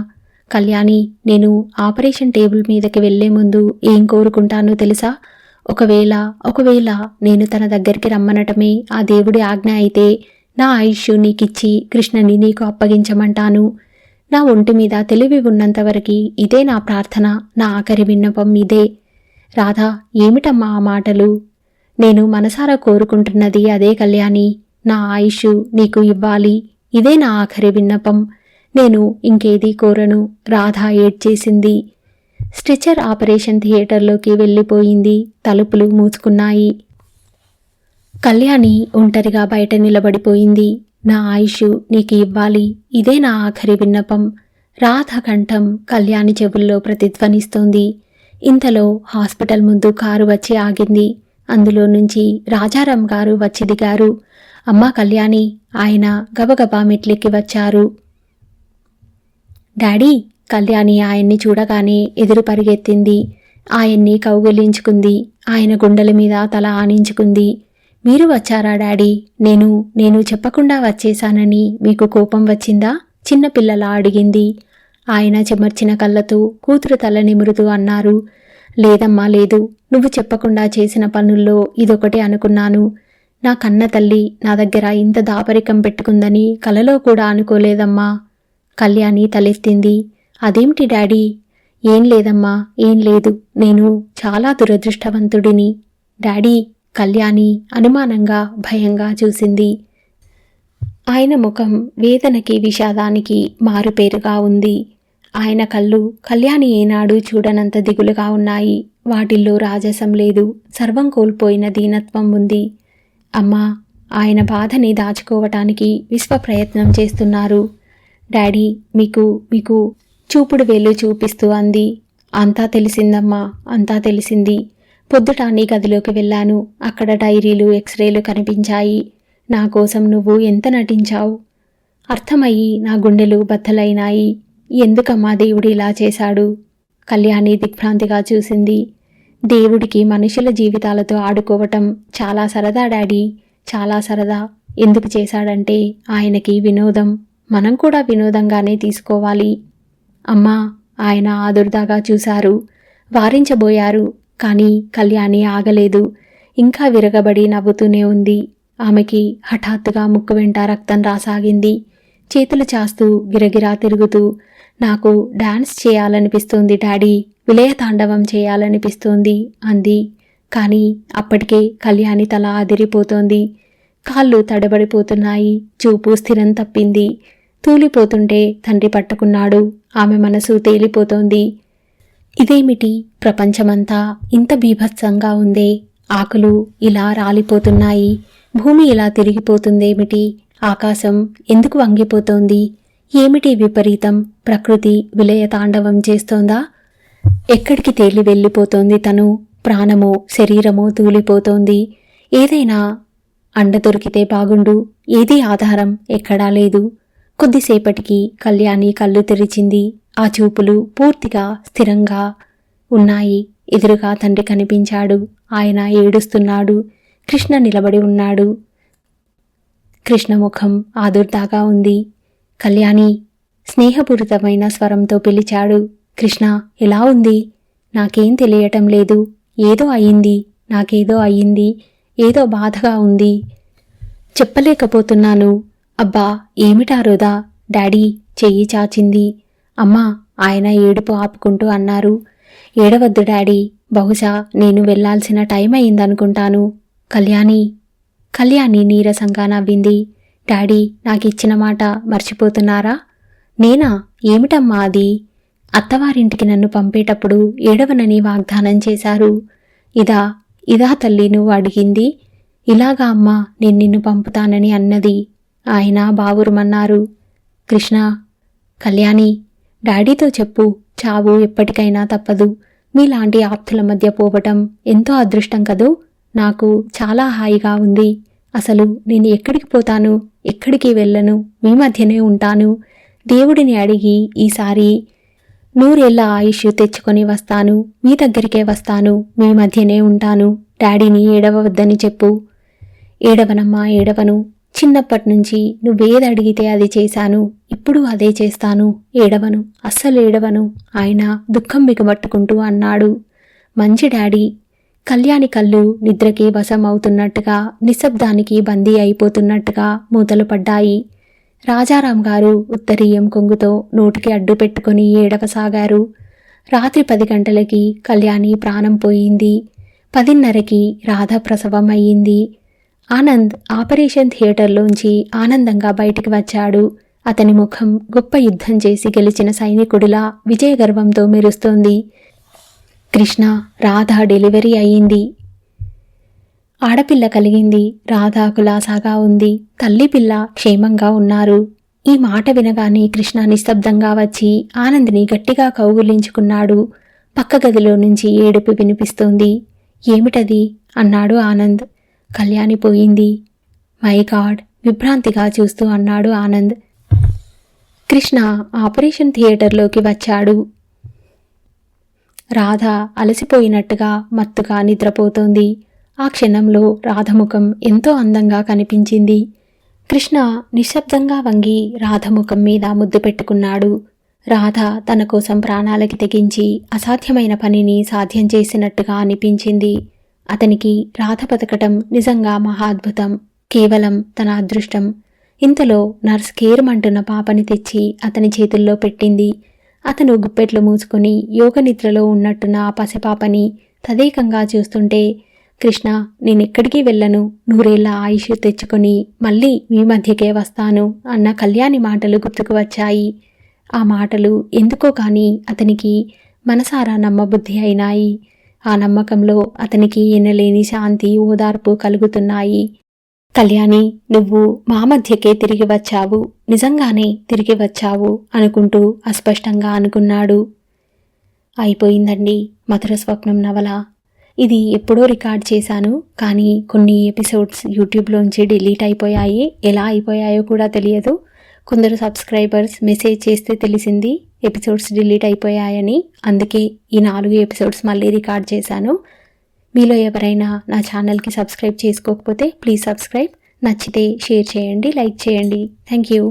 A: కళ్యాణి, నేను ఆపరేషన్ టేబుల్ మీదకి వెళ్లే ముందు ఏం కోరుకుంటానో తెలుసా? ఒకవేళ నేను తన దగ్గరికి రమ్మనటమే ఆ దేవుడి ఆజ్ఞ అయితే నా ఆయుష్ నీకిచ్చి కృష్ణని నీకు అప్పగించమంటాను. నా ఒంటి మీద తెలివి ఉన్నంతవరకు ఇదే నా ప్రార్థన, నా ఆఖరి విన్నపం ఇదే. రాధా, ఏమిటమ్మా ఆ మాటలు? నేను మనసారా కోరుకుంటున్నది అదే కళ్యాణి. నా ఆయుష్ నీకు ఇవ్వాలి. ఇదే నా ఆఖరి విన్నపం. నేను ఇంకేదీ కోరను. రాధ ఏడ్చేసింది. స్ట్రెచర్ ఆపరేషన్ థియేటర్లోకి వెళ్ళిపోయింది. తలుపులు మూసుకున్నాయి. కళ్యాణి ఒంటరిగా బయట నిలబడిపోయింది. నా ఆయుష్ నీకు ఇవ్వాలి. ఇదే నా ఆఖరి విన్నపం. రాధ కంఠం కళ్యాణి చెవుల్లో ప్రతిధ్వనిస్తోంది. ఇంతలో హాస్పిటల్ ముందు కారు వచ్చి ఆగింది. అందులో నుంచి రాజారాం గారు వచ్చి దిగారు. అమ్మా కళ్యాణి, ఆయన గబగబా మెట్లెక్కి వచ్చారు. డాడీ. కళ్యాణి ఆయన్ని చూడగానే ఎదురు పరిగెత్తింది. ఆయన్ని కౌగిలించుకుంది. ఆయన గుండెల మీద తల ఆనించుకుంది. మీరు వచ్చారా డాడీ? నేను చెప్పకుండా వచ్చేశానని మీకు కోపం వచ్చిందా? చిన్నపిల్లలా అడిగింది. ఆయన చెమర్చిన కళ్ళతో కూతురు తల నిమురుతూ అన్నారు, లేదమ్మా లేదు. నువ్వు చెప్పకుండా చేసిన పనుల్లో ఇదొకటే అనుకున్నాను. నా కన్న తల్లి నా దగ్గర ఇంత దాపరికం పెట్టుకుందని కలలో కూడా అనుకోలేదమ్మా. కళ్యాణి తలెత్తింది. అదేమిటి డాడీ? ఏం లేదమ్మా, ఏం లేదు. నేను చాలా దురదృష్టవంతుడిని డాడీ. కళ్యాణి అనుమానంగా భయంగా చూసింది. ఆయన ముఖం వేదనకి విషాదానికి మారుపేరుగా ఉంది. ఆయన కళ్ళు కళ్యాణి ఏనాడు చూడనంత దిగులుగా ఉన్నాయి. వాటిల్లో రాజసం లేదు, సర్వం కోల్పోయిన దీనత్వం ఉంది. అమ్మా, ఆయన బాధని దాచుకోవటానికి విశ్వ ప్రయత్నం చేస్తున్నారు. డాడీ, మీకు చూపుడు వేలు చూపిస్తూ అంది. అంతా తెలిసిందమ్మా, అంతా తెలిసింది. పొద్దుట నీ గదిలోకి వెళ్ళాను. అక్కడ డైరీలు, ఎక్స్రేలు కనిపించాయి. నా కోసం నువ్వు ఎంత నటించావు. అర్థమయ్యి నా గుండెలు బద్దలైనాయి. ఎందుకమ్మా దేవుడు ఇలా చేశాడు? కళ్యాణి దిగ్భ్రాంతిగా చూసింది. దేవుడికి మనుషుల జీవితాలతో ఆడుకోవటం చాలా సరదా డాడీ, చాలా సరదా. ఎందుకు చేశాడంటే ఆయనకి వినోదం. మనం కూడా వినోదంగానే తీసుకోవాలి. అమ్మా, ఆయన ఆదుర్దాగా చూశారు, వారించబోయారు. కానీ కళ్యాణి ఆగలేదు. ఇంకా విరగబడి నవ్వుతూనే ఉంది. ఆమెకి హఠాత్తుగా ముక్కు వెంట రక్తం రాసాగింది. చేతులు చాస్తూ గిరగిరా తిరుగుతూ, నాకు డాన్స్ చేయాలనిపిస్తోంది డాడీ, విలయతాండవం చేయాలనిపిస్తోంది అంది. కానీ అప్పటికే కళ్యాణి తల అదిరిపోతోంది. కాళ్ళు తడబడిపోతున్నాయి. చూపు స్థిరం తప్పింది. తూలిపోతుంటే తండ్రి పట్టుకున్నాడు. ఆమె మనసు తేలిపోతోంది. ఇదేమిటి? ప్రపంచమంతా ఇంత బీభత్సంగా ఉందే. ఆకులు ఇలా రాలిపోతున్నాయి. భూమి ఇలా తిరిగిపోతుందేమిటి? ఆకాశం ఎందుకు వంగిపోతోంది? ఏమిటి విపరీతం? ప్రకృతి విలయతాండవం చేస్తోందా? ఎక్కడికి తేలి వెళ్ళిపోతోంది తను? ప్రాణమో శరీరమో తూలిపోతోంది. ఏదైనా అండ దొరికితే బాగుండు. ఏదీ ఆధారం ఎక్కడా లేదు. కొద్దిసేపటికి కళ్యాణి కళ్ళు తెరిచింది. ఆ చూపులు పూర్తిగా స్థిరంగా ఉన్నాయి. ఎదురుగా తండ్రి కనిపించాడు. ఆయన ఏడుస్తున్నాడు. కృష్ణ నిలబడి ఉన్నాడు. కృష్ణ ముఖం ఆదుర్దాగా ఉంది. కళ్యాణి స్నేహపూరితమైన స్వరంతో పిలిచాడు. కృష్ణ ఎలా ఉంది? నాకేం తెలియటం లేదు. ఏదో అయ్యింది. నాకేదో అయ్యింది. ఏదో బాధగా ఉంది. చెప్పలేకపోతున్నాను. అబ్బా ఏమిటా రోదా? డాడీ చెయ్యి చాచింది. అమ్మా ఆయన ఏడుపు ఆపుకుంటూ అన్నారు. ఏడవద్దు డాడీ, బహుశా నేను వెళ్లాల్సిన టైం అయిందనుకుంటాను. కళ్యాణి నీరసంగా నవ్వింది. డాడీ నాకిచ్చిన మాట మర్చిపోతున్నారా? నేనా? ఏమిటమ్మా అది? అత్తవారింటికి నన్ను పంపేటప్పుడు ఏడవనని వాగ్దానం చేశారు. ఇదా తల్లి నువ్వు అడిగింది? ఇలాగా అమ్మా నేను నిన్ను పంపుతానని అన్నది. ఆయన బావురుమన్నారు. కృష్ణ, కళ్యాణి డాడీతో చెప్పు, చావు ఎప్పటికైనా తప్పదు. మీలాంటి ఆప్తుల మధ్య పోవటం ఎంతో అదృష్టం కదూ. నాకు చాలా హాయిగా ఉంది. అసలు నేను ఎక్కడికి పోతాను? ఎక్కడికి వెళ్ళను. మీ మధ్యనే ఉంటాను. దేవుడిని అడిగి ఈసారి 100 ఏళ్ల ఆయుష్ తెచ్చుకొని వస్తాను. మీ దగ్గరికే వస్తాను. మీ మధ్యనే ఉంటాను. డాడీని ఏడవవద్దని చెప్పు. ఏడవనమ్మా, ఏడవను. చిన్నప్పటినుంచి నువ్వేది అడిగితే అది చేశాను. ఇప్పుడు అదే చేస్తాను. ఏడవను, అస్సలు ఏడవను. ఆయన దుఃఖం బిగబట్టుకుంటూ అన్నాడు. మంచి డాడీ. కళ్యాణి కళ్ళు నిద్రకి వశం అవుతున్నట్టుగా, నిశ్శబ్దానికి బందీ అయిపోతున్నట్టుగా మూతలు పడ్డాయి. రాజారాం గారు ఉత్తరీయం కొంగుతో నోటికి అడ్డు పెట్టుకుని ఏడవసాగారు. రాత్రి 10 గంటలకి కళ్యాణి ప్రాణం పోయింది. 10:30కి రాధ ప్రసవం అయ్యింది. ఆనంద్ ఆపరేషన్ థియేటర్లోంచి ఆనందంగా బయటికి వచ్చాడు. అతని ముఖం గొప్ప యుద్ధం చేసి గెలిచిన సైనికుడిలా విజయగర్వంతో మెరుస్తోంది. కృష్ణ, రాధ డెలివరీ అయ్యింది. ఆడపిల్ల కలిగింది. రాధ కులాసాగా ఉంది. తల్లి పిల్ల క్షేమంగా ఉన్నారు. ఈ మాట వినగానే కృష్ణ నిశ్శబ్దంగా వచ్చి ఆనంద్ని గట్టిగా కౌగులించుకున్నాడు. పక్క గదిలో నుంచి ఏడుపు వినిపిస్తోంది. ఏమిటది? అన్నాడు ఆనంద్. కళ్యాణి పోయింది. మై గాడ్, విభ్రాంతిగా చూస్తూ అన్నాడు ఆనంద్. కృష్ణ ఆపరేషన్ థియేటర్లోకి వచ్చాడు. రాధ అలసిపోయినట్టుగా మత్తుగా నిద్రపోతోంది. ఆ క్షణంలో రాధముఖం ఎంతో అందంగా కనిపించింది. కృష్ణ నిశ్శబ్దంగా వంగి రాధముఖం మీద ముద్దు పెట్టుకున్నాడు. రాధ తన కోసం ప్రాణాలకి తెగించి అసాధ్యమైన పనిని సాధ్యం చేసినట్టుగా అనిపించింది. అతనికి రాధ బతకటం నిజంగా మహాద్భుతం. కేవలం తన అదృష్టం. ఇంతలో నర్స్ కేరమంటున్న పాపని తెచ్చి అతని చేతుల్లో పెట్టింది. అతను గుప్పెట్లు మూసుకొని యోగనిద్రలో ఉన్నట్టున్న ఆ పసిపాపని తదేకంగా చూస్తుంటే, కృష్ణ, నేనెక్కడికి వెళ్ళను. 100 ఏళ్ల ఆయుష్ తెచ్చుకొని మళ్ళీ మీ మధ్యకే వస్తాను అన్న కళ్యాణి మాటలు గుర్తుకు వచ్చాయి. ఆ మాటలు ఎందుకో కాని అతనికి మనసారా నమ్మబుద్ధి అయినాయి. ఆ నమ్మకంలో అతనికి ఎనలేని శాంతి, ఓదార్పు కలుగుతున్నాయి. కళ్యాణి, నువ్వు మా మధ్యకే తిరిగి వచ్చావు. నిజంగానే తిరిగి వచ్చావు అనుకుంటూ అస్పష్టంగా అనుకున్నాడు. అయిపోయిందండి మధుర స్వప్నం నవల. ఇది ఎప్పుడో రికార్డ్ చేశాను, కానీ కొన్ని ఎపిసోడ్స్ యూట్యూబ్లోంచి డిలీట్ అయిపోయాయి. ఎలా అయిపోయాయో కూడా తెలియదు. కొందరు సబ్స్క్రైబర్స్ మెసేజ్ చేస్తే తెలిసింది ఎపిసోడ్స్ డిలీట్ అయిపోయాయని. అందుకే ఈ 4 ఎపిసోడ్స్ మళ్ళీ రికార్డ్ చేశాను. మీలో ఎవరైనా నా ఛానల్కి సబ్స్క్రైబ్ చేసుకోకపోతే ప్లీజ్ సబ్స్క్రైబ్. నచ్చితే షేర్ చేయండి, లైక్ చేయండి. Thank you.